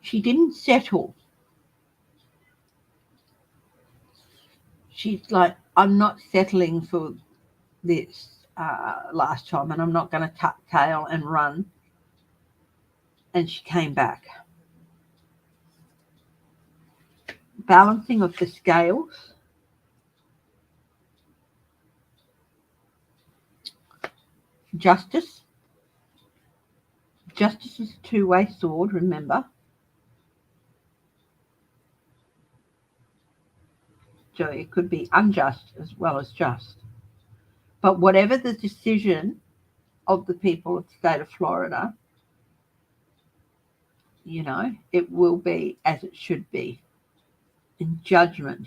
She didn't settle. She's like, I'm not settling for this last time, and I'm not going to tuck tail and run. And she came back. Balancing of the scales. Justice. Justice is a two-way sword, remember. So it could be unjust as well as just. But whatever the decision of the people of the state of Florida, you know, it will be as it should be. In judgment.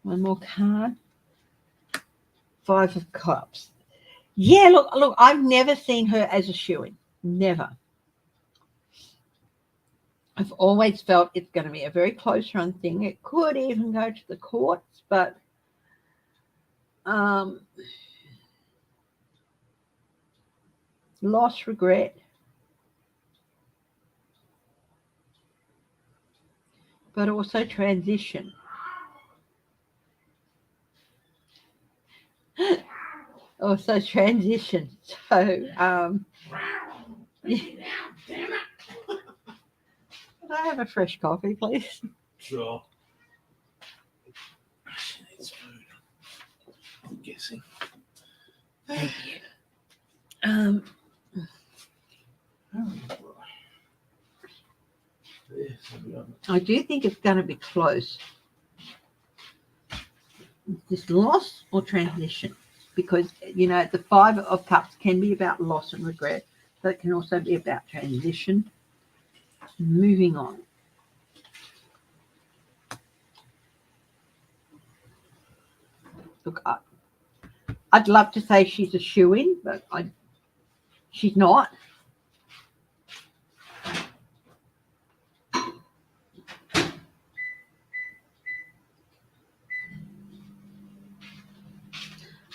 One more card. 5 of Cups. Yeah, look, I've never seen her as a shoo-in. Never. I've always felt it's going to be a very close run thing. It could even go to the courts, but loss, regret. But also transition. Also transition. So Yeah. Could I have a fresh coffee, please? Sure. She needs food. I'm guessing. Thank you. I do think it's going to be close. This loss or transition, because the Five of Cups can be about loss and regret, but it can also be about transition, moving on. Look, I'd love to say she's a shoo-in, but she's not.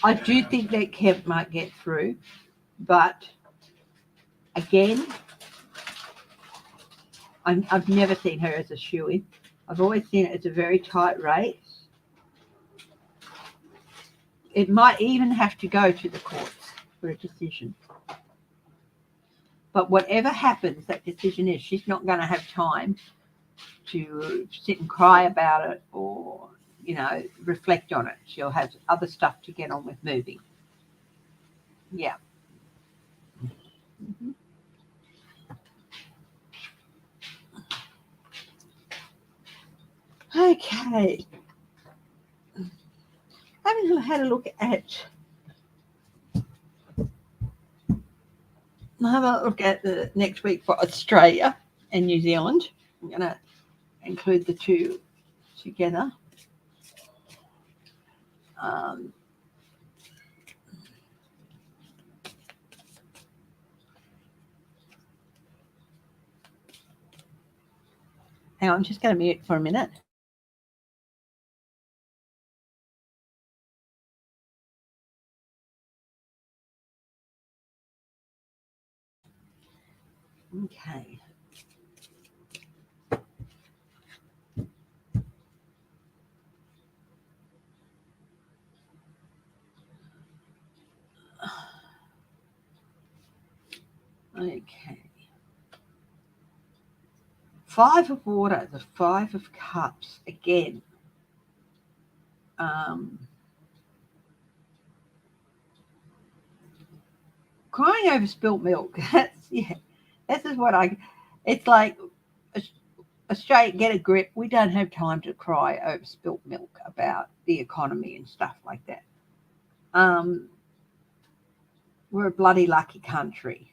I do think that Kemp might get through, but again, I've never seen her as a shoo-in. I've always seen it as a very tight race. It might even have to go to the courts for a decision. But whatever happens, that decision is, she's not going to have time to sit and cry about it or, reflect on it. She'll have other stuff to get on with moving. Yeah. Mm-hmm. Okay. Having had a look at the next week for Australia and New Zealand. I'm going to include the two together. Hang on, I'm just going to mute for a minute. Okay. Okay. Five of Water, the Five of Cups again. Crying over spilt milk. This is what it's like, Australia, get a grip. We don't have time to cry over spilt milk about the economy and stuff like that. We're a bloody lucky country.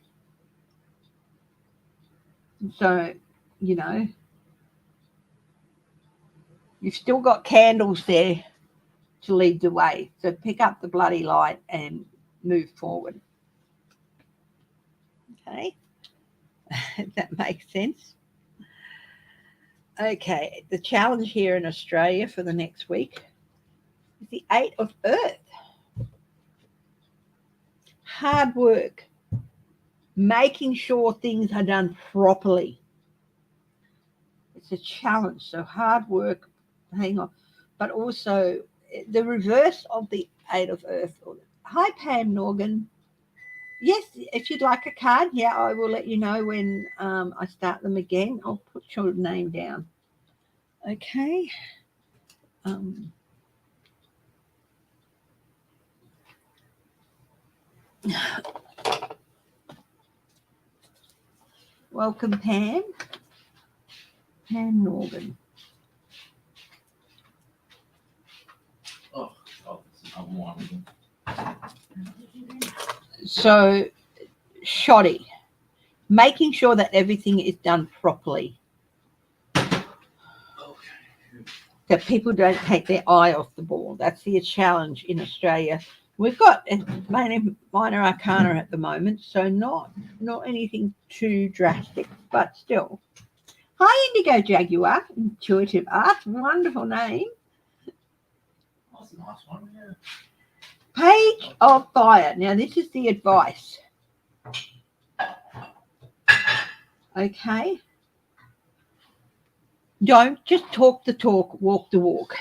So, you've still got candles there to lead the way. So pick up the bloody light and move forward. Okay. If that makes sense. Okay. The challenge here in Australia for the next week is the Eight of Earth. Hard work. Making sure things are done properly. It's a challenge. So hard work, hang on. But also the reverse of the Eight of Earth. Hi, Pam Norgan. Yes, if you'd like a card, yeah, I will let you know when I start them again. I'll put your name down. Okay. Welcome, Pam. Pam Norgan. Oh, I'm one. So, shoddy. Making sure that everything is done properly. That people don't take their eye off the ball. That's the challenge in Australia. We've got minor arcana at the moment, so not anything too drastic, but still. Hi, Indigo Jaguar, Intuitive Art, wonderful name. That's a nice one, yeah. Page of Fire. Now, this is the advice. Okay. Don't just talk the talk, walk the walk.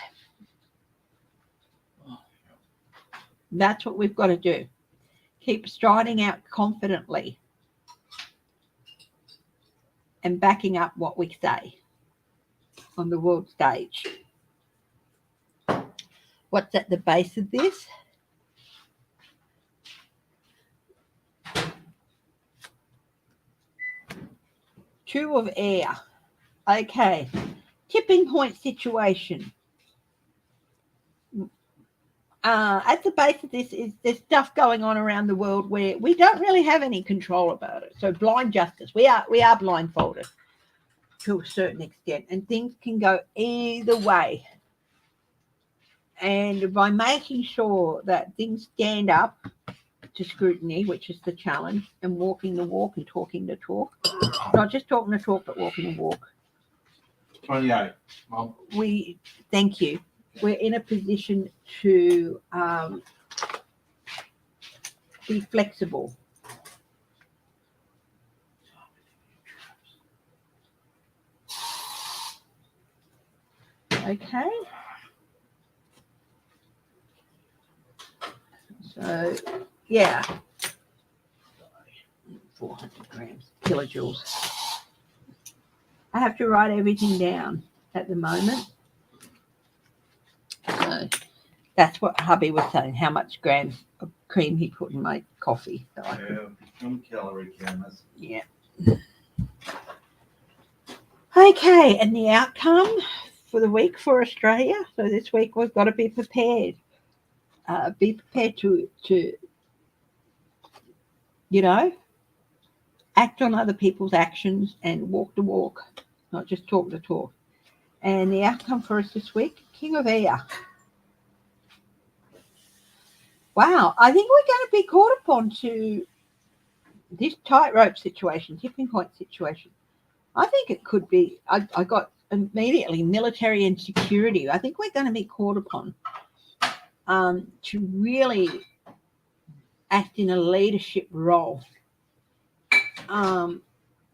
That's what we've got to do. Keep striding out confidently. and backing up what we say on the world stage. What's at the base of this? Two of air. Okay. Tipping point situation. At the base of this is there's stuff going on around the world where we don't really have any control about it. So blind justice. We are blindfolded to a certain extent, and things can go either way. And by making sure that things stand up to scrutiny, which is the challenge, and walking the walk and talking the talk, not just talking the talk, but walking the walk. 28. Mom. Thank you. We're in a position to be flexible. Okay. So, yeah. 400 grams, kilojoules. I have to write everything down at the moment. So that's what hubby was saying, how much grams of cream he put in my coffee. So Some calorie counters. Yeah. Okay, and the outcome for the week for Australia. So this week we've got to be prepared. Be prepared to act on other people's actions and walk the walk, not just talk the talk. And the outcome for us this week, King of Air. Wow, I think we're going to be called upon to this tightrope situation, tipping point situation. I think it could be, I got immediately military and security. I think we're going to be called upon to really act in a leadership role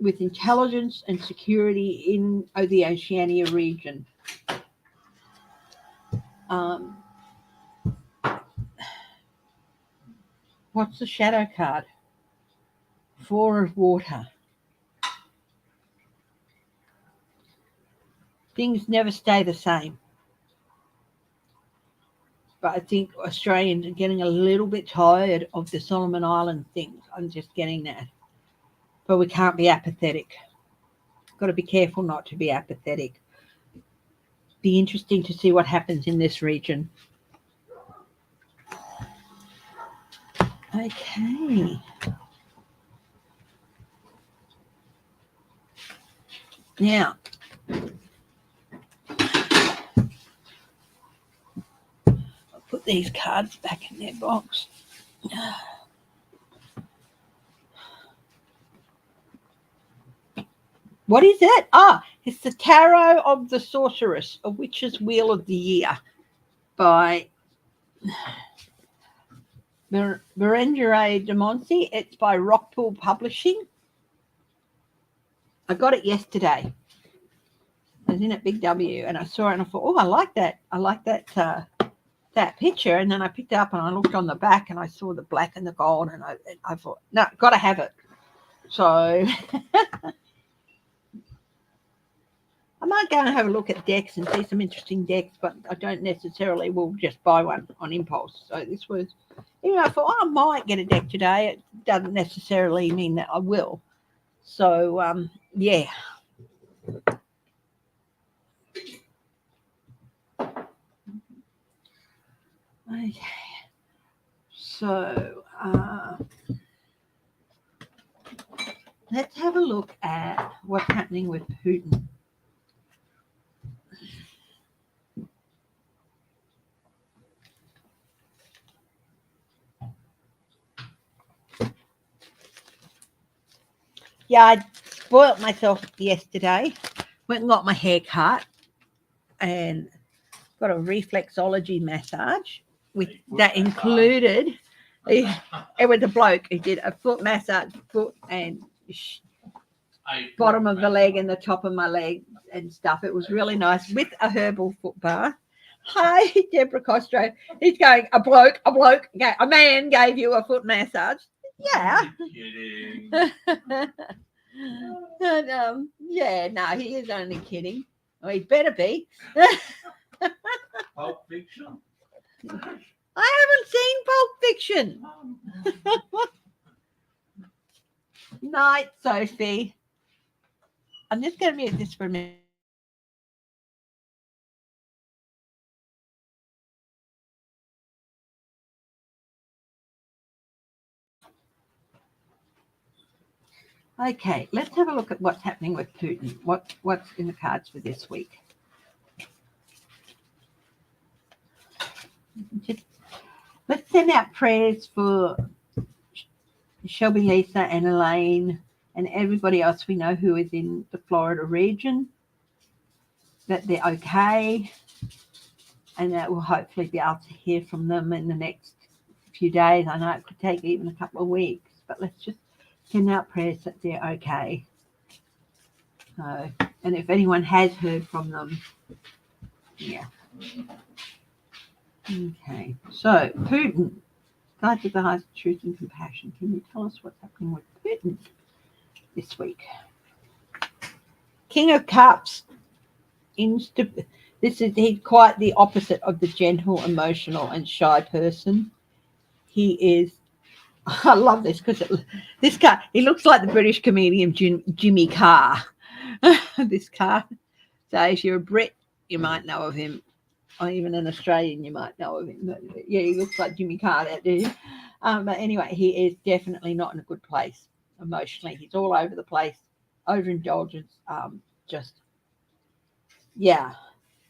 with intelligence and security in the Oceania region. What's the shadow card? 4 of water. Things never stay the same. But I think Australians are getting a little bit tired of the Solomon Island things. I'm just getting that. But we can't be apathetic. Got to be careful not to be apathetic. Be interesting to see what happens in this region. Okay. Now, I'll put these cards back in their box. What is that? It's the Tarot of the Sorceress, A Witch's Wheel of the Year by Berengere de Monsi. It's by Rockpool Publishing. I got it yesterday. I was in at Big W and I saw it and I thought, I like that. I like that picture. And then I picked it up and I looked on the back and I saw the black and the gold and I thought, no, got to have it. So I might go and have a look at decks and see some interesting decks, but I don't necessarily will just buy one on impulse. So this was, I thought, I might get a deck today. It doesn't necessarily mean that I will. So, yeah. Okay. So, let's have a look at what's happening with Putin. Yeah, I spoilt myself yesterday. Went and got my hair cut and got a reflexology massage with that included. It was a bloke who did a foot massage, foot and bottom of the leg and the top of my leg and stuff. It was really nice with a herbal foot bath. Hi, Deborah Costro. He's going, a bloke, a man gave you a foot massage. Yeah. Kidding. And, yeah, no, he is only kidding. Well, he better be. Pulp Fiction. I haven't seen Pulp Fiction. Night, Sophie. I'm just going to mute this for a minute. Okay, let's have a look at what's happening with Putin. What's in the cards for this week? Let's send out prayers for Shelby, Lisa, and Elaine, and everybody else we know who is in the Florida region, that they're okay, and that we'll hopefully be able to hear from them in the next few days. I know it could take even a couple of weeks, but let's just send out prayers that they're okay. And if anyone has heard from them, yeah. Okay, so Putin, God of the highest truth and compassion, can you tell us what's happening with Putin this week? King of Cups. He's quite the opposite of the gentle, emotional, and shy person. He is. I love this because this guy. He looks like the British comedian Jimmy Carr. This guy. So if you're a Brit, you might know of him, or even an Australian, you might know of him. But yeah, he looks like Jimmy Carr, that dude. But anyway, he is definitely not in a good place emotionally. He's all over the place, overindulgence. Yeah,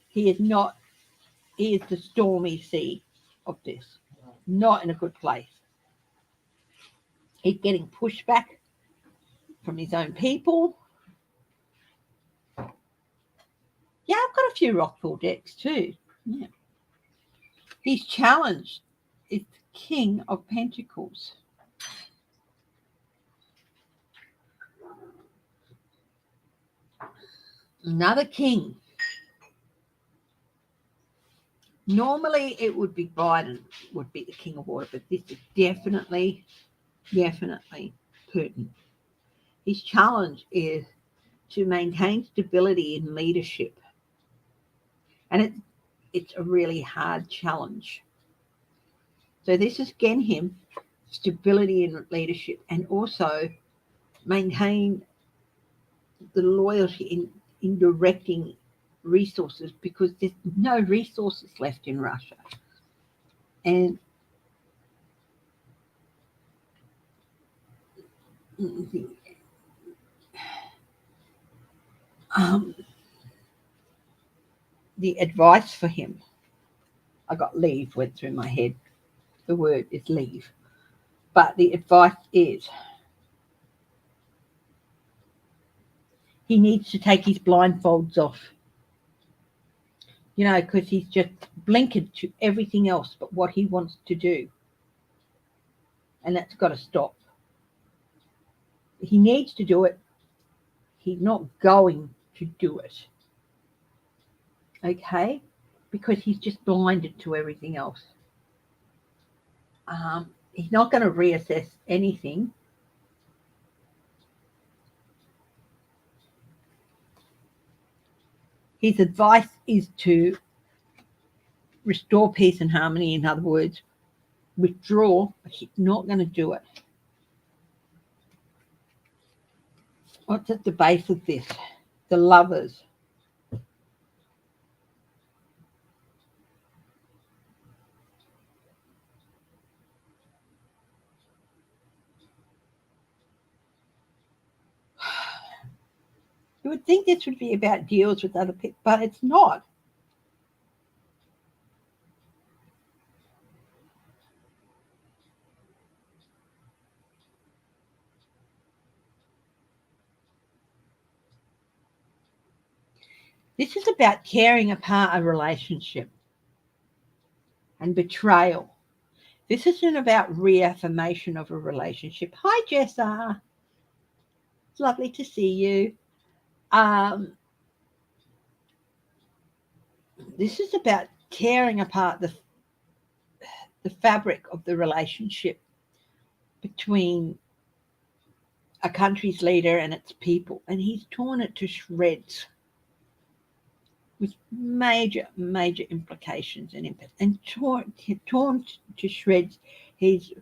he is not. He is the stormy sea of this. Not in a good place. He's getting pushed back from his own people. Yeah, I've got a few Rockpool decks too. Yeah. He's challenged. It's King of Pentacles. Another king. Normally it would be Biden would be the King of Water, but this is definitely Putin. His challenge is to maintain stability in leadership. And it's a really hard challenge. So this is again him, stability in leadership, and also maintain the loyalty in directing resources, because there's no resources left in Russia. And the advice for him, I got leave went through my head. The word is leave. But the advice is he needs to take his blindfolds off. You know, because he's just blinkered to everything else but what he wants to do. And that's got to stop. He needs to do it. He's not going to do it. Okay? Because he's just blinded to everything else. He's not going to reassess anything. His advice is to restore peace and harmony. In other words, withdraw, but he's not going to do it. What's at the base of this? The Lovers. You would think this would be about deals with other people, but it's not. This is about tearing apart a relationship and betrayal. This isn't about reaffirmation of a relationship. Hi, Jessa. It's lovely to see you. This is about tearing apart the fabric of the relationship between a country's leader and its people, and he's torn it to shreds with major implications and torn to shreds the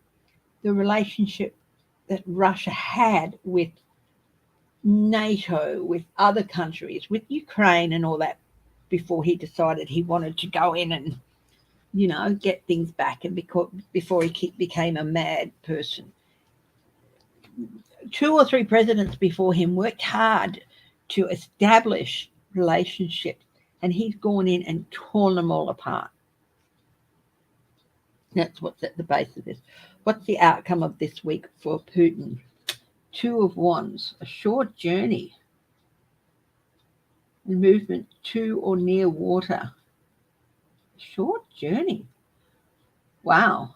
relationship that Russia had with NATO, with other countries, with Ukraine and all that, before he decided he wanted to go in and, get things back, and before he became a mad person. 2 or 3 presidents before him worked hard to establish relationships, and he's gone in and torn them all apart. That's what's at the base of this. What's the outcome of this week for Putin? 2 of Wands, a short journey, movement to or near water. Short journey. Wow.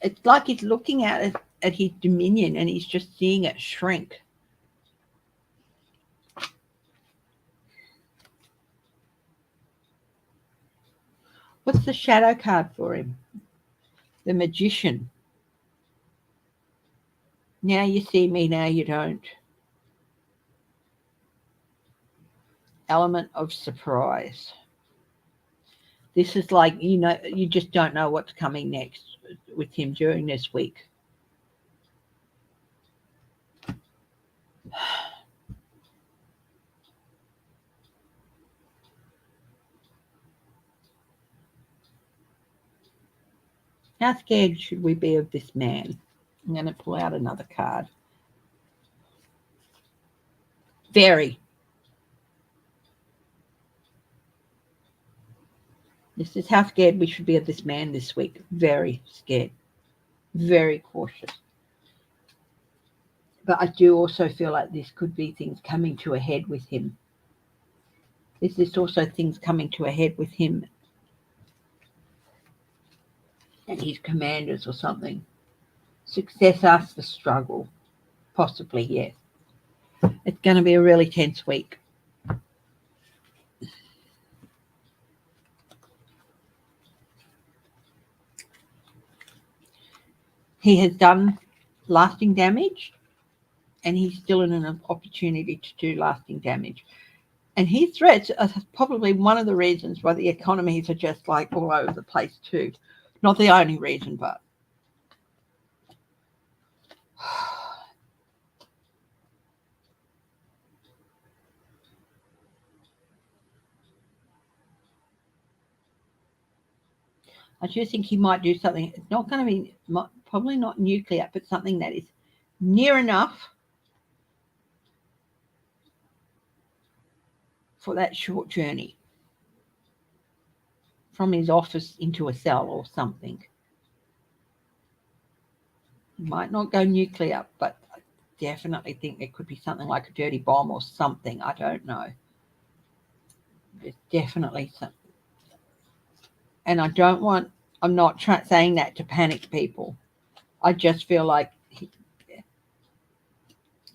It's like he's looking at his dominion and he's just seeing it shrink. What's the shadow card for him? The Magician. Now you see me, now you don't. Element of surprise. This is like, you just don't know what's coming next with him during this week. How scared should we be of this man? I'm going to pull out another card. Very. This is how scared we should be of this man this week. Very scared. Very cautious. But I do also feel like this could be things coming to a head with him. Is this also things coming to a head with him and his commanders or something? Success asks for struggle. Possibly, yes. It's going to be a really tense week. He has done lasting damage, and he's still in an opportunity to do lasting damage. And his threats are probably one of the reasons why the economies are just like all over the place too. Not the only reason, but I do think he might do something. It's not going to be, probably not nuclear, but something that is near enough for that short journey from his office into a cell or something. He might not go nuclear, but I definitely think there could be something like a dirty bomb or something. I don't know. There's definitely something. And I'm not saying that to panic people. I just feel like,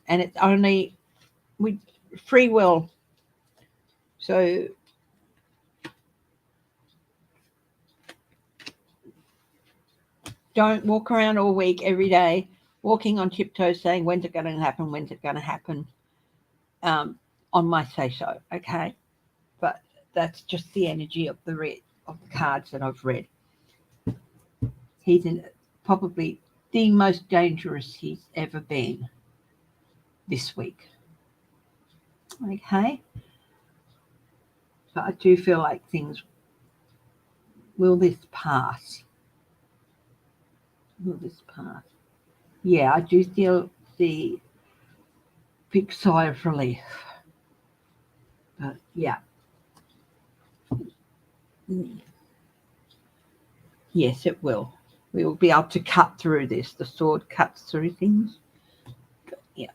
and it's only with free will. So don't walk around all week, every day, walking on tiptoes saying, when's it going to happen? When's it going to happen? On my say so, okay? But that's just the energy of the cards that I've read. He's probably the most dangerous he's ever been this week. Okay? But I do feel like will this pass? Will this pass? Yeah, I do feel the big sigh of relief. But yeah. Yes, it will. We will be able to cut through this. The sword cuts through things. But yeah.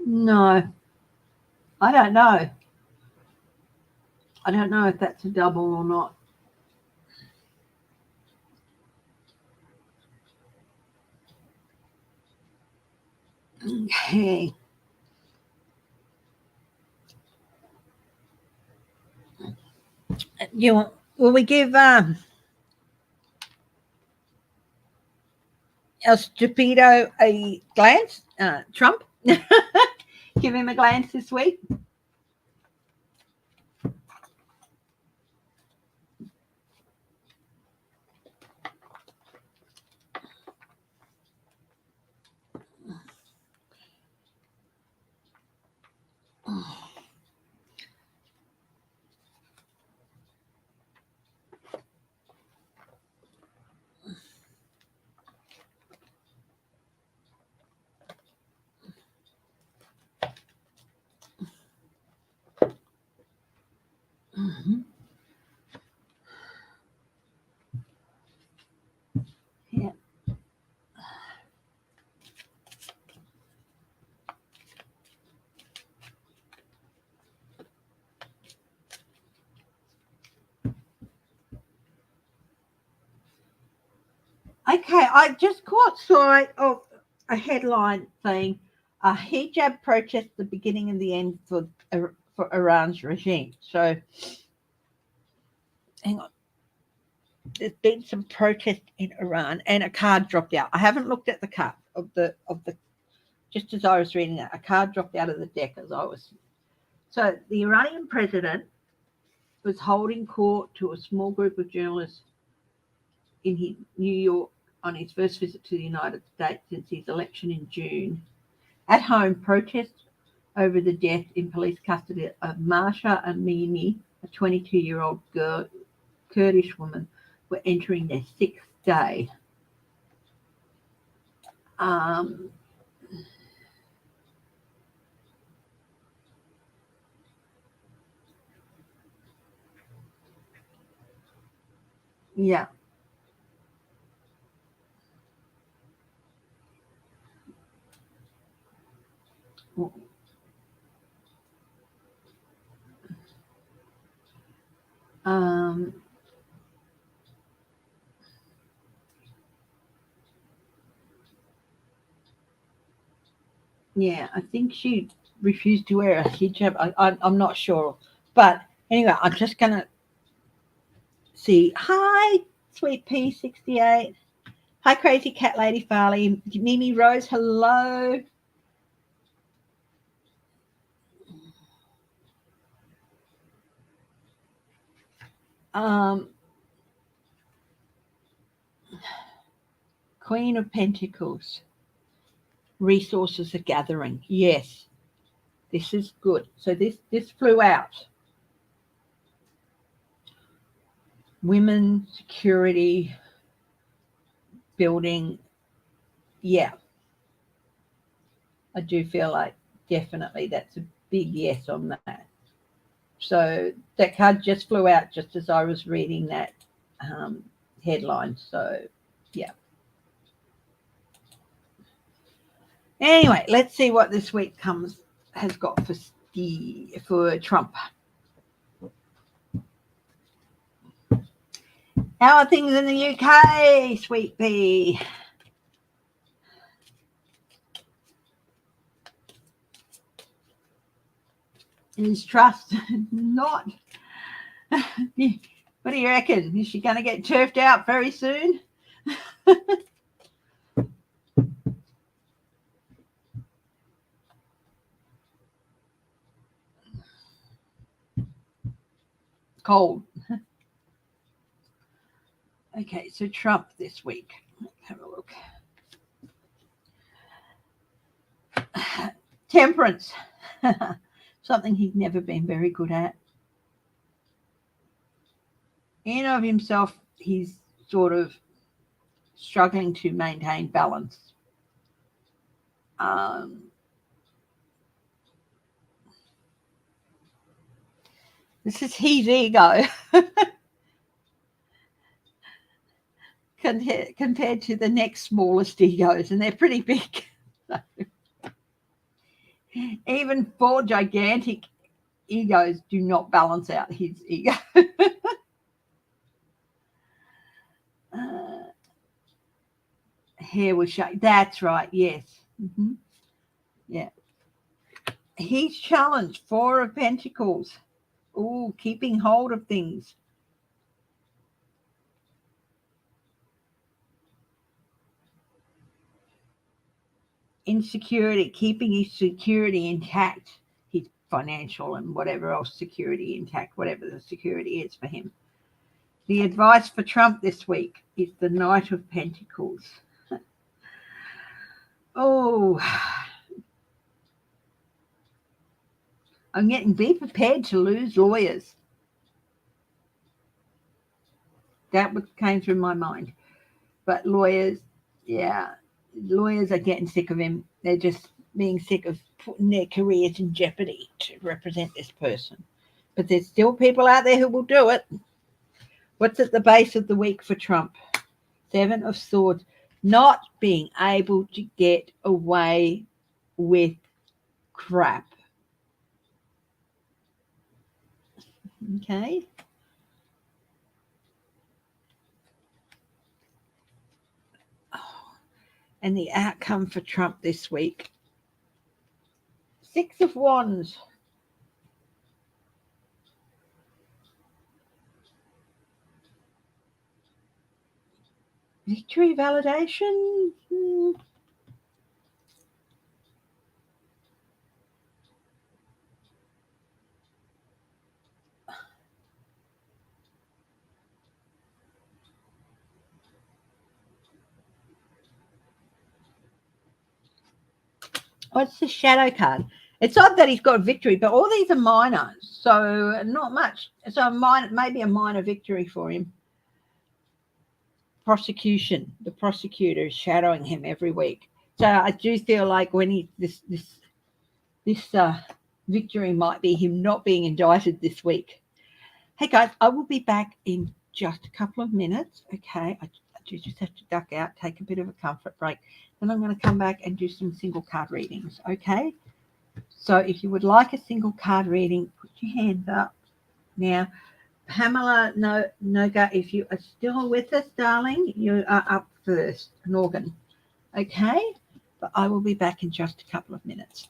No, I don't know. I don't know if that's a double or not. Okay. Will we give El Stupido a glance? Trump? Give him a glance this week. Mm-hmm. Yeah. Okay, I just caught sight of a headline saying a hijab protest the beginning and the end for Iran's regime. So, hang on. There's been some protest in Iran, and a card dropped out. I haven't looked at the card of the. Just as I was reading that, a card dropped out of the deck as I was. So the Iranian president was holding court to a small group of journalists in New York on his first visit to the United States since his election in June. At home, protests over the death in police custody of Masha Amini, a 22-year-old Kurdish woman, were entering their sixth day. Yeah. Yeah, I think she refused to wear a hijab. I'm not sure. But anyway, I'm just going to see. Hi, Sweet P68. Hi, Crazy Cat Lady Farley. Mimi Rose, hello. Queen of Pentacles. Resources are gathering. Yes, this is good. So this flew out. Women, security, building. Yeah. I do feel like definitely that's a big yes on that. So that card just flew out just as I was reading that headline. So, yeah. Anyway, let's see what this week has got for Trump. How are things in the UK, Sweet Pea? Is Trust not? What do you reckon? Is she going to get turfed out very soon? Cold. Okay, so Trump this week. Let's have a look. Temperance. Something he's never been very good at. In of himself, he's sort of struggling to maintain balance. This is his ego compared to the next smallest egos, and they're pretty big. Even 4 gigantic egos do not balance out his ego. Hair was shaped. That's right. Yes. Mm-hmm. Yeah. He's challenged. Four of Pentacles. Oh, keeping hold of things. Insecurity, keeping his security intact, his financial and whatever else security intact, whatever the security is for him. The advice for Trump this week is the Knight of Pentacles. Oh, I'm getting be prepared to lose lawyers. That came through my mind. But lawyers, yeah, lawyers are getting sick of him. They're just being sick of putting their careers in jeopardy to represent this person. But there's still people out there who will do it. What's at the base of the week for Trump? Seven of Swords. Not being able to get away with crap. Okay. And the outcome for Trump this week. Six of Wands. Victory validation. What's the shadow card? It's odd that he's got victory, but all these are minor, so not much. So maybe a minor victory for him. Prosecution. The prosecutor is shadowing him every week. So I do feel like when this victory might be him not being indicted this week. Hey guys, I will be back in just a couple of minutes. Okay, I do just have to duck out, take a bit of a comfort break. Then I'm going to come back and do some single card readings. Okay, so if you would like a single card reading, put your hands up. Now, Pamela Noga, if you are still with us, darling, you are up first, Norgan. Okay, but I will be back in just a couple of minutes.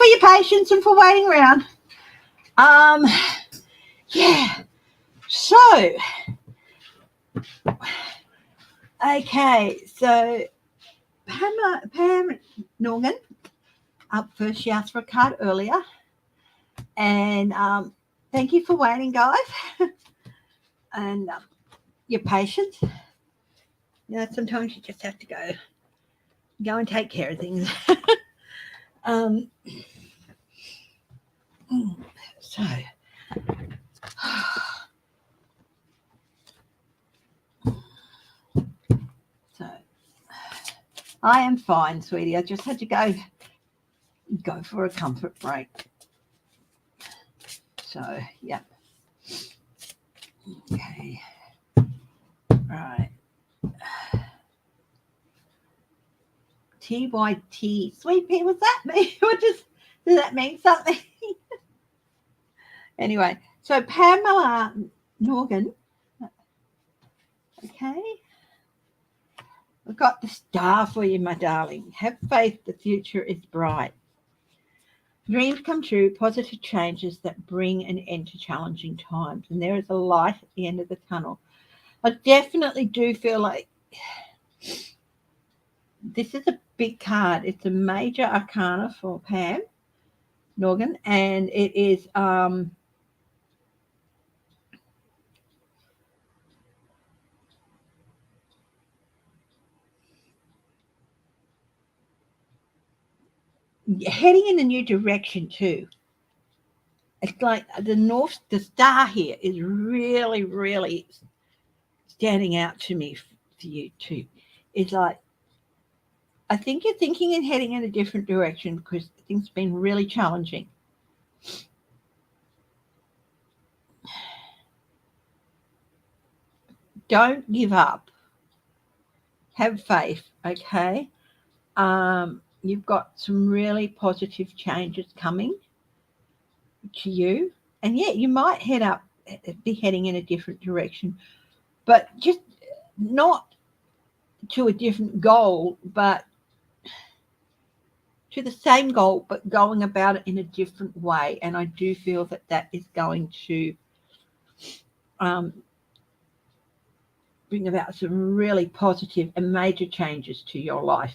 for your patience and for waiting around. Yeah. So, okay. So, Pam Norgan up first. She asked for a card earlier, and thank you for waiting, guys, and your patience. You know, sometimes you just have to go and take care of things. So, I am fine, sweetie. I just had to go for a comfort break. So, yeah. Okay. Right. TYT. Sweet pea, what's that mean? Does that mean something? Anyway, so Pamela Norgan. Okay. We've got the star for you, my darling. Have faith, the future is bright. Dreams come true, positive changes that bring an end to challenging times. And there is a light at the end of the tunnel. I definitely do feel like this is a big card. It's a major arcana for Pam Norgan, and it is heading in a new direction too. It's like the star here is really, really standing out to me for you too. It's like, I think you're thinking and heading in a different direction because things have been really challenging. Don't give up. Have faith, okay? You've got some really positive changes coming to you. And yeah, you might be heading in a different direction, but just not to a different goal, but to the same goal, but going about it in a different way. And I do feel that is going to bring about some really positive and major changes to your life,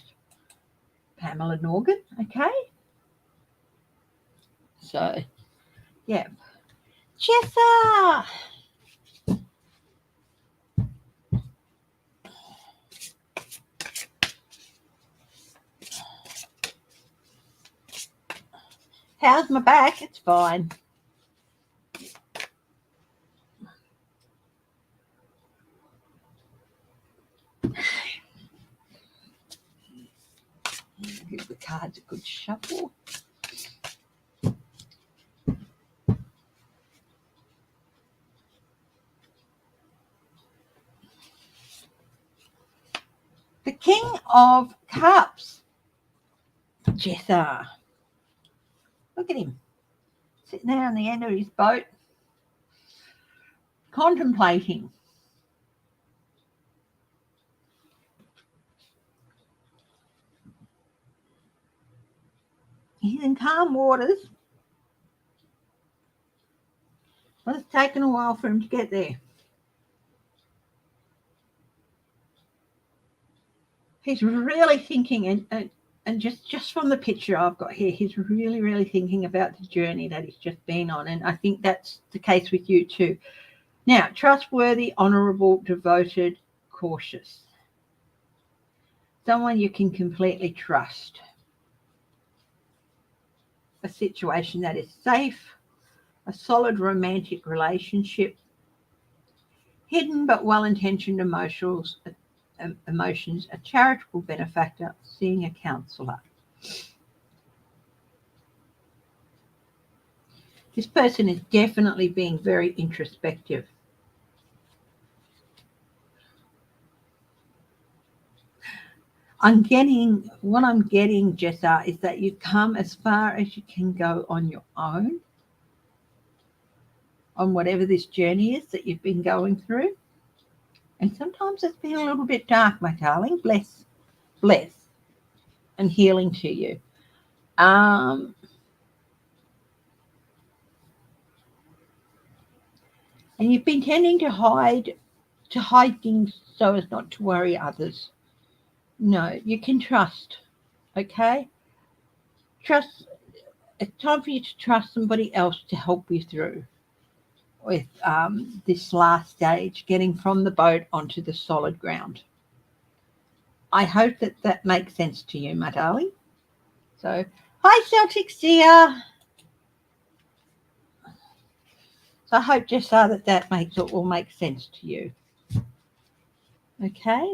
Pamela Norgan. Okay. So, yeah. Jessa. How's my back? It's fine. Give the cards a good shuffle. The King of Cups, Jessa. Look at him sitting there on the end of his boat, contemplating. He's in calm waters. Well, it's taken a while for him to get there. He's really thinking, and just from the picture I've got here, he's really, really thinking about the journey that he's just been on. And I think that's the case with you too. Now, trustworthy, honourable, devoted, cautious. Someone you can completely trust. A situation that is safe, a solid romantic relationship, hidden but well-intentioned emotions, a charitable benefactor, seeing a counsellor. This person is definitely being very introspective. What I'm getting, Jessa, is that you've come as far as you can go on your own, on whatever this journey is that you've been going through. And sometimes it's been a little bit dark, my darling. Bless, and healing to you. And you've been tending to hide things so as not to worry others. No, you can trust. Okay? Trust. It's time for you to trust somebody else to help you through with this last stage, getting from the boat onto the solid ground. I hope that makes sense to you, my darling. So, hi, Celtics dear. So I hope, Jessa, that makes it all make sense to you. Okay.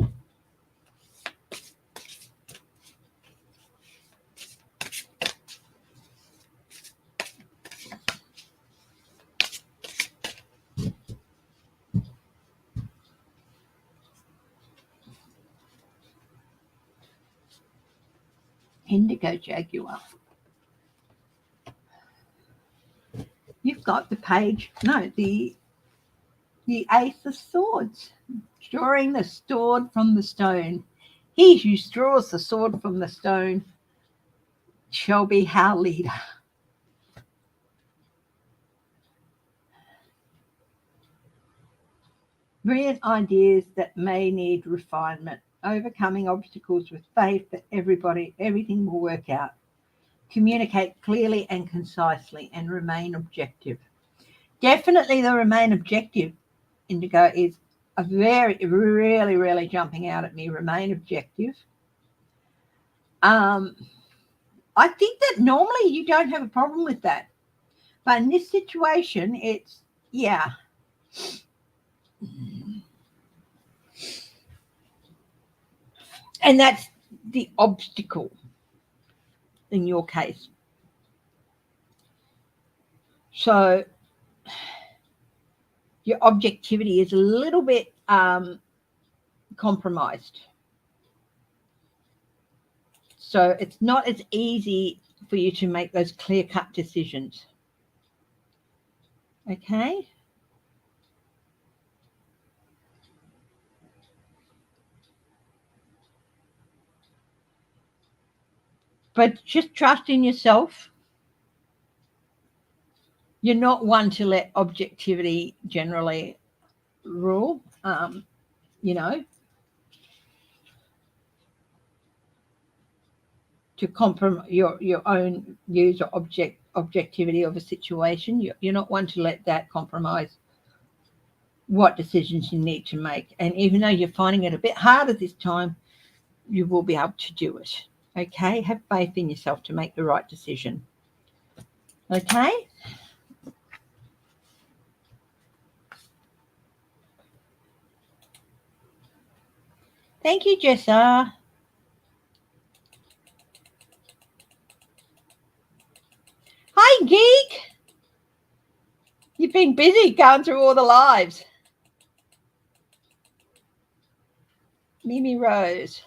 Indigo Jaguar. You've got the page, no, the Ace of Swords, drawing the sword from the stone. He who draws the sword from the stone shall be our leader. Brilliant ideas that may need refinement, overcoming obstacles with faith that everything will work out. Communicate clearly and concisely and remain objective. Definitely the remain objective, Indigo, is a really jumping out at me. Remain objective. I think that normally you don't have a problem with that. But in this situation, it's, yeah. And that's the obstacle in your case. So your objectivity is a little bit compromised. So it's not as easy for you to make those clear-cut decisions. Okay? But just trust in yourself. You're not one to let objectivity generally rule, you know, to compromise your own views or objectivity of a situation. You're not one to let that compromise what decisions you need to make. And even though you're finding it a bit harder this time, you will be able to do it. Okay? Have faith in yourself to make the right decision. Okay? Thank you, Jessa. Hi, Geek. You've been busy going through all the lives. Mimi Rose.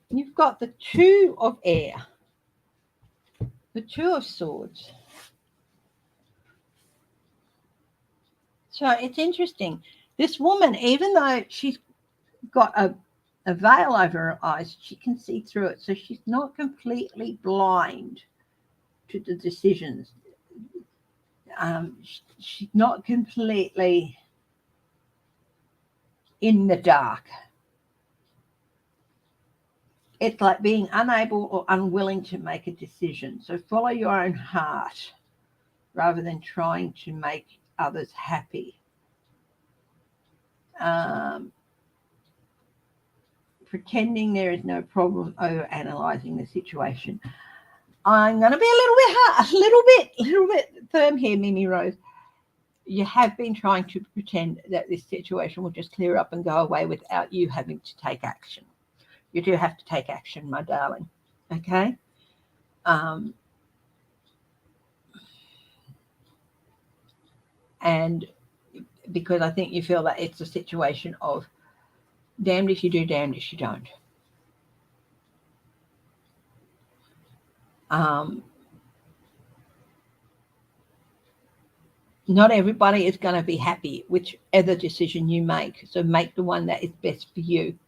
You've got the Two of Air, the Two of Swords. So it's interesting. This woman, even though she's got a veil over her eyes, she can see through it. So she's not completely blind to the decisions. She's not completely in the dark. It's like being unable or unwilling to make a decision. So follow your own heart rather than trying to make others happy. Pretending there is no problem, over analyzing the situation. I'm going to be a little bit firm here, Mimi Rose. You have been trying to pretend that this situation will just clear up and go away without you having to take action. You do have to take action, my darling. Okay? And because I think you feel that it's a situation of damned if you do, damned if you don't. not everybody is going to be happy whichever decision you make. So make the one that is best for you.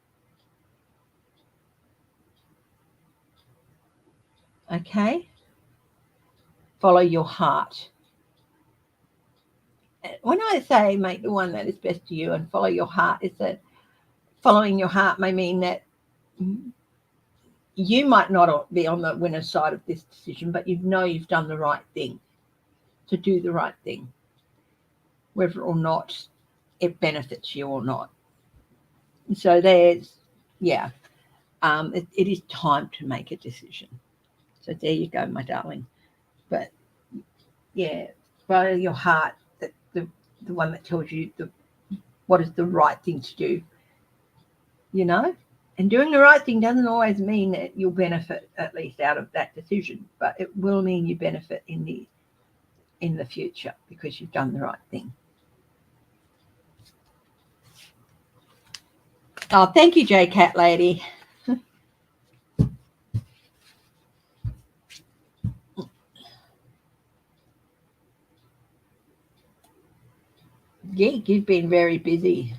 Okay? Follow your heart. When I say make the one that is best to you and follow your heart, is that following your heart may mean that you might not be on the winner's side of this decision, but you know you've done the right thing. To do the right thing, whether or not it benefits you or not. So there's, yeah, it is time to make a decision. So there you go, my darling. But yeah, follow your heart, the one that tells you what is the right thing to do, you know? And doing the right thing doesn't always mean that you'll benefit at least out of that decision, but it will mean you benefit in the future because you've done the right thing. Oh, thank you, J Cat Lady. Geek, you've been very busy.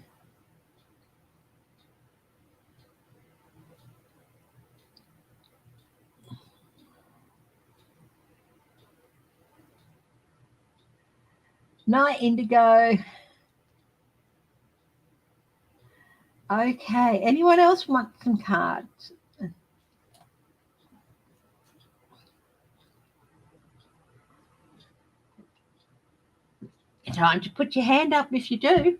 Night, Indigo. Okay, anyone else want some cards? Time to put your hand up if you do.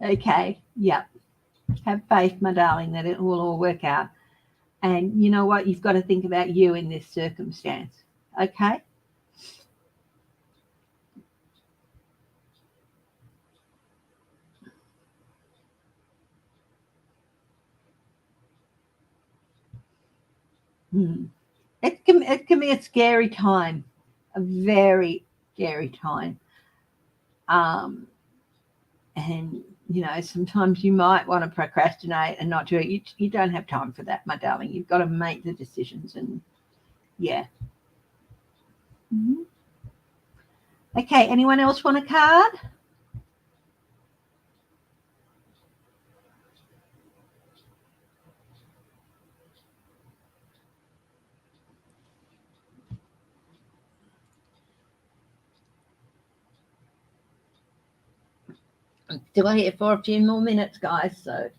Okay, yeah. Have faith, my darling, that it will all work out. And you know what? You've got to think about you in this circumstance. Okay? It can be a scary time, a very scary time. And you know, sometimes you might want to procrastinate and not do it. You don't have time for that, my darling. You've got to make the decisions, and yeah. Okay, anyone else want a card? I'm still here for a few more minutes, guys, so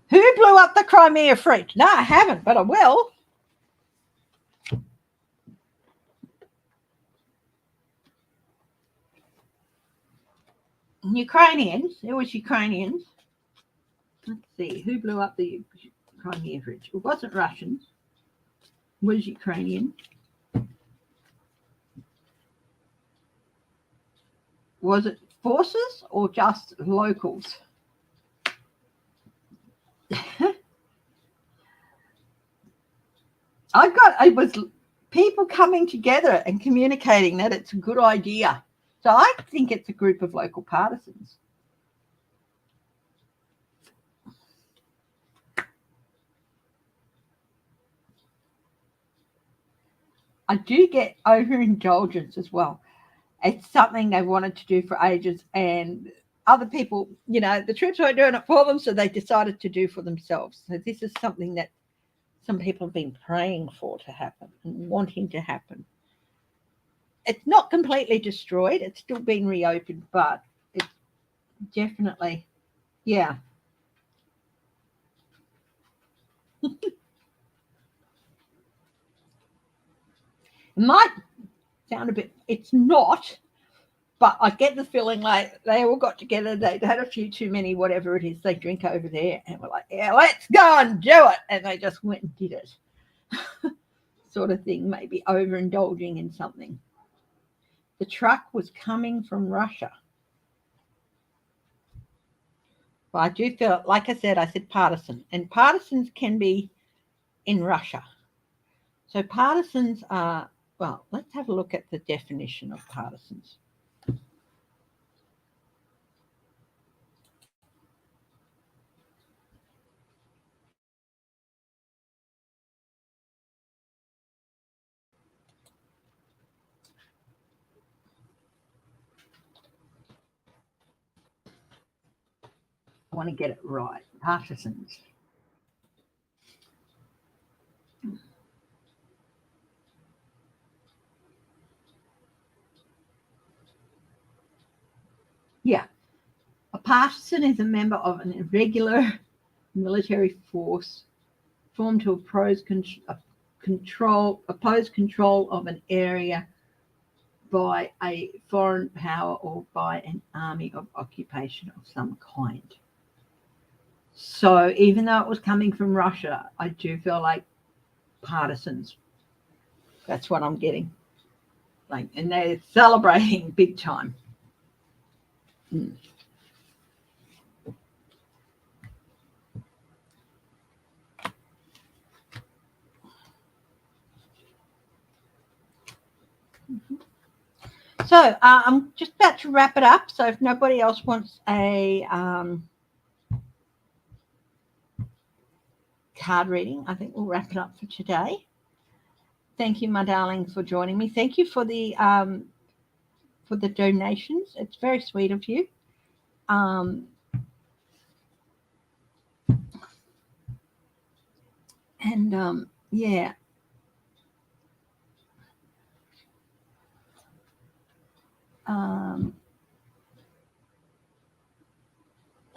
who blew up the Crimea fridge? No, I haven't, but I will. Ukrainians. It was Ukrainians. Let's see. Who blew up the Crimea fridge? It wasn't Russians. It was Ukrainian. Was it forces or just locals? It was people coming together and communicating that it's a good idea. So I think it's a group of local partisans. I do get overindulgence as well. It's something they wanted to do for ages, and other people, you know, the troops weren't doing it for them, so they decided to do for themselves. So this is something that some people have been praying for to happen and wanting to happen. it's not completely destroyed. It's still been reopened, but it's definitely, yeah. It might sound a bit, it's not, but I get the feeling like they all got together, they had a few too many, whatever it is they drink over there, and we're like, yeah, let's go and do it. And they just went and did it. Sort of thing, maybe overindulging in something. The truck was coming from Russia. But I do feel, like I said partisan, and partisans can be in Russia. So partisans are, well, let's have a look at the definition of partisans. I want to get it right. Partisans. Yeah. A partisan is a member of an irregular military force formed to oppose control of an area by a foreign power or by an army of occupation of some kind. So even though it was coming from Russia, I do feel like partisans. That's what I'm getting. Like, and they're celebrating big time. Mm. So I'm just about to wrap it up. So if nobody else wants a card reading, I think we'll wrap it up for today. Thank you, my darling, for joining me. Thank you for the donations. It's very sweet of you. Yeah.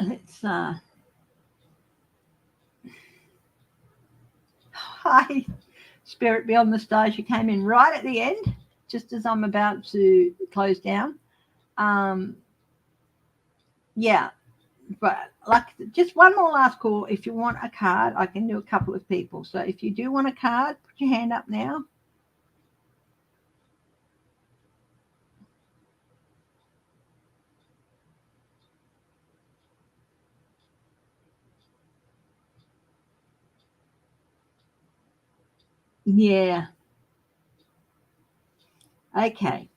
Let's hi, Spirit Beyond the Stars. You came in right at the end, just as I'm about to close down. Yeah, but like just one more last call. If you want a card, I can do a couple of people. So if you do want a card, put your hand up now. Yeah. Okay.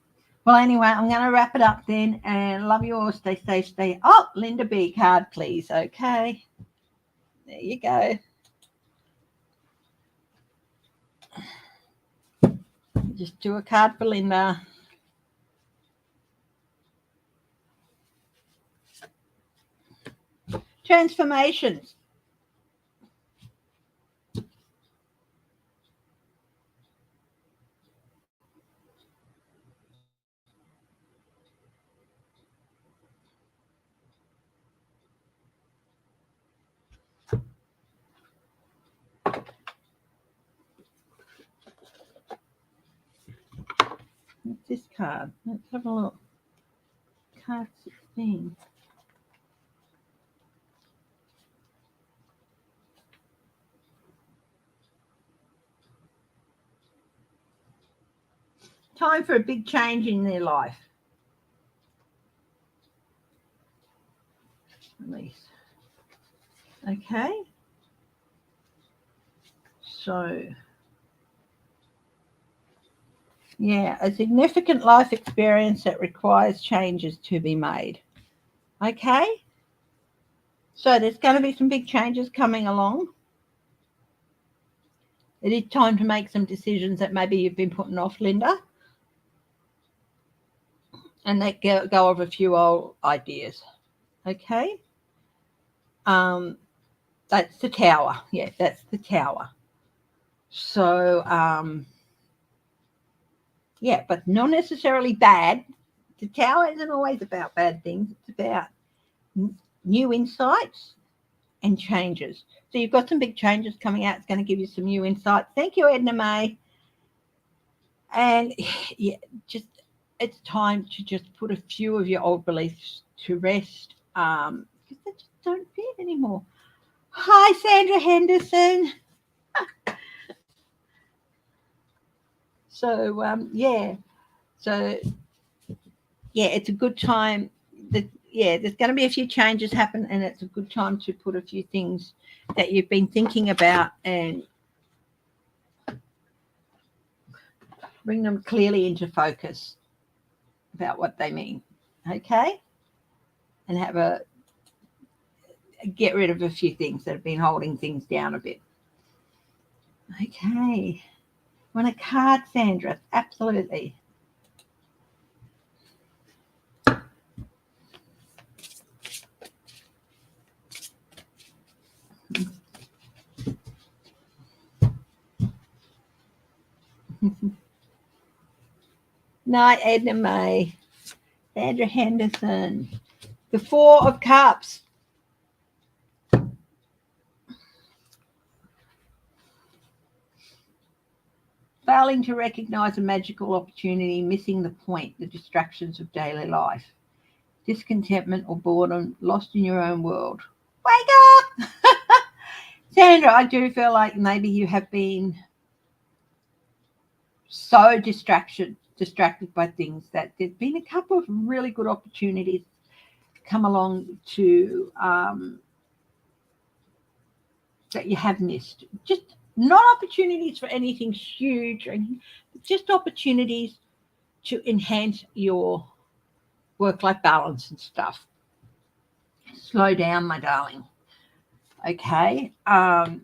Well, anyway, I'm going to wrap it up then, and love you all. Stay safe. Stay. Oh, Linda B card, please. Okay. There you go. Just do a card for Linda. Transformations. What's this card? Let's have a look. Card 16. Time for a big change in their life. Release. Okay. So, yeah, a significant life experience that requires changes to be made. Okay. So there's going to be some big changes coming along. It is time to make some decisions that maybe you've been putting off, Linda. And let go of a few old ideas. Okay. That's the Tower. Yeah, that's the Tower. So, Yeah, but not necessarily bad. The Tower isn't always about bad things. It's about new insights and changes. So you've got some big changes coming out. It's going to give you some new insights. Thank you, Edna May. And yeah, just it's time to just put a few of your old beliefs to rest because they just don't fit anymore. Hi, Sandra Henderson. So it's a good time. There's going to be a few changes happen, and it's a good time to put a few things that you've been thinking about and bring them clearly into focus about what they mean. Okay, and get rid of a few things that have been holding things down a bit. Okay, want a card, Sandra? Absolutely. Night, Edna May. Sandra Henderson. The Four of Cups. Failing to recognize a magical opportunity, missing the point, the distractions of daily life. Discontentment or boredom, lost in your own world. Wake up! Sandra, I do feel like maybe you have been so distracted by things that there's been a couple of really good opportunities come along to that you have missed. Just not opportunities for anything huge, just opportunities to enhance your work-life balance and stuff. Slow down, my darling. Okay. I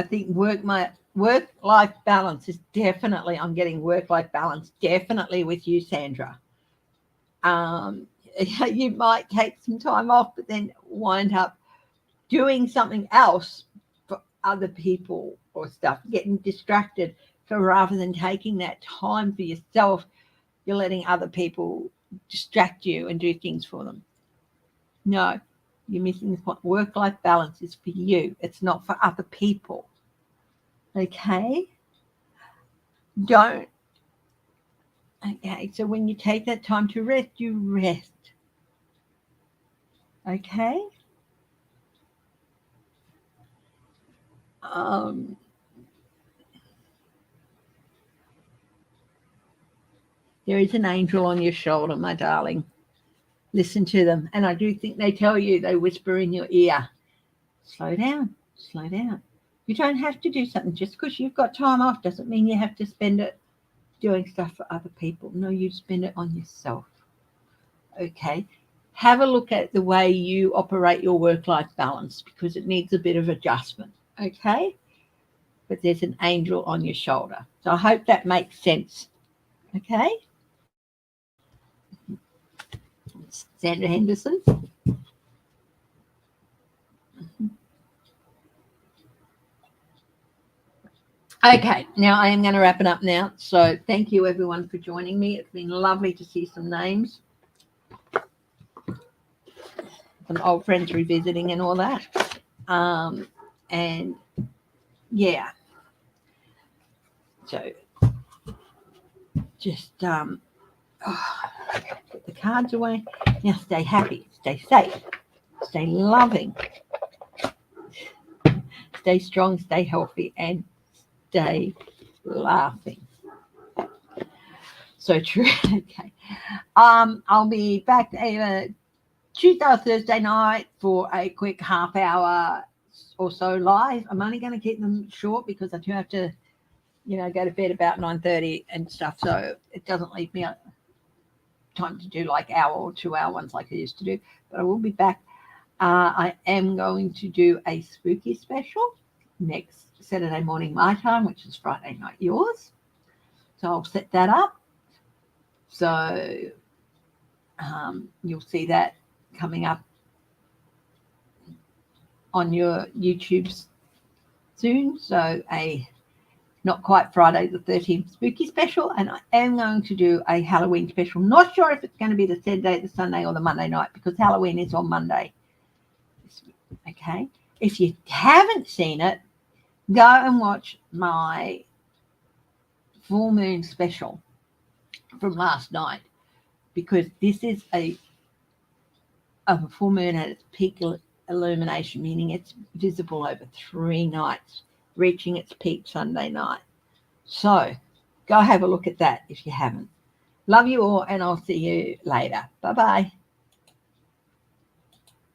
think work-life balance is definitely, I'm getting work-life balance definitely with you, Sandra. You might take some time off, but then wind up doing something else for other people or stuff, getting distracted. So rather than taking that time for yourself, you're letting other people distract you and do things for them. No, you're missing the point. Work-life balance is for you. It's not for other people. Okay? Don't. Okay, so when you take that time to rest, you rest. Okay? There is an angel on your shoulder, my darling. Listen to them. And I do think they tell you, they whisper in your ear, slow down, slow down. You don't have to do something. Just because you've got time off doesn't mean you have to spend it doing stuff for other people. No, you spend it on yourself. Okay? Have a look at the way you operate your work-life balance because it needs a bit of adjustment. Okay? But there's an angel on your shoulder. So I hope that makes sense. Okay? Sandra Henderson. Okay, now I am going to wrap it up now. So thank you everyone for joining me. It's been lovely to see some names, some old friends revisiting and all that. And yeah, so just put the cards away. Now stay happy, stay safe, stay loving, stay strong, stay healthy, and stay laughing. So true. Okay. I'll be back either Tuesday or Thursday night for a quick half hour or so live. I'm only going to keep them short because I do have to, go to bed about 9:30 and stuff. So it doesn't leave me time to do like hour or 2 hour ones like I used to do. But I will be back. I am going to do a spooky special next Saturday morning my time, which is Friday night yours. So I'll set that up. So you'll see that coming up on your YouTube's soon. So a not quite Friday the 13th spooky special, and I am going to do a Halloween special. Not sure if it's going to be the Saturday, the Sunday, or the Monday night, because Halloween is on Monday. Okay. If you haven't seen it, go and watch my full moon special from last night, because this is a full moon at its peak illumination, meaning it's visible over 3 nights, reaching its peak Sunday night. So go have a look at that if you haven't. Love you all, and I'll see you later. Bye-bye.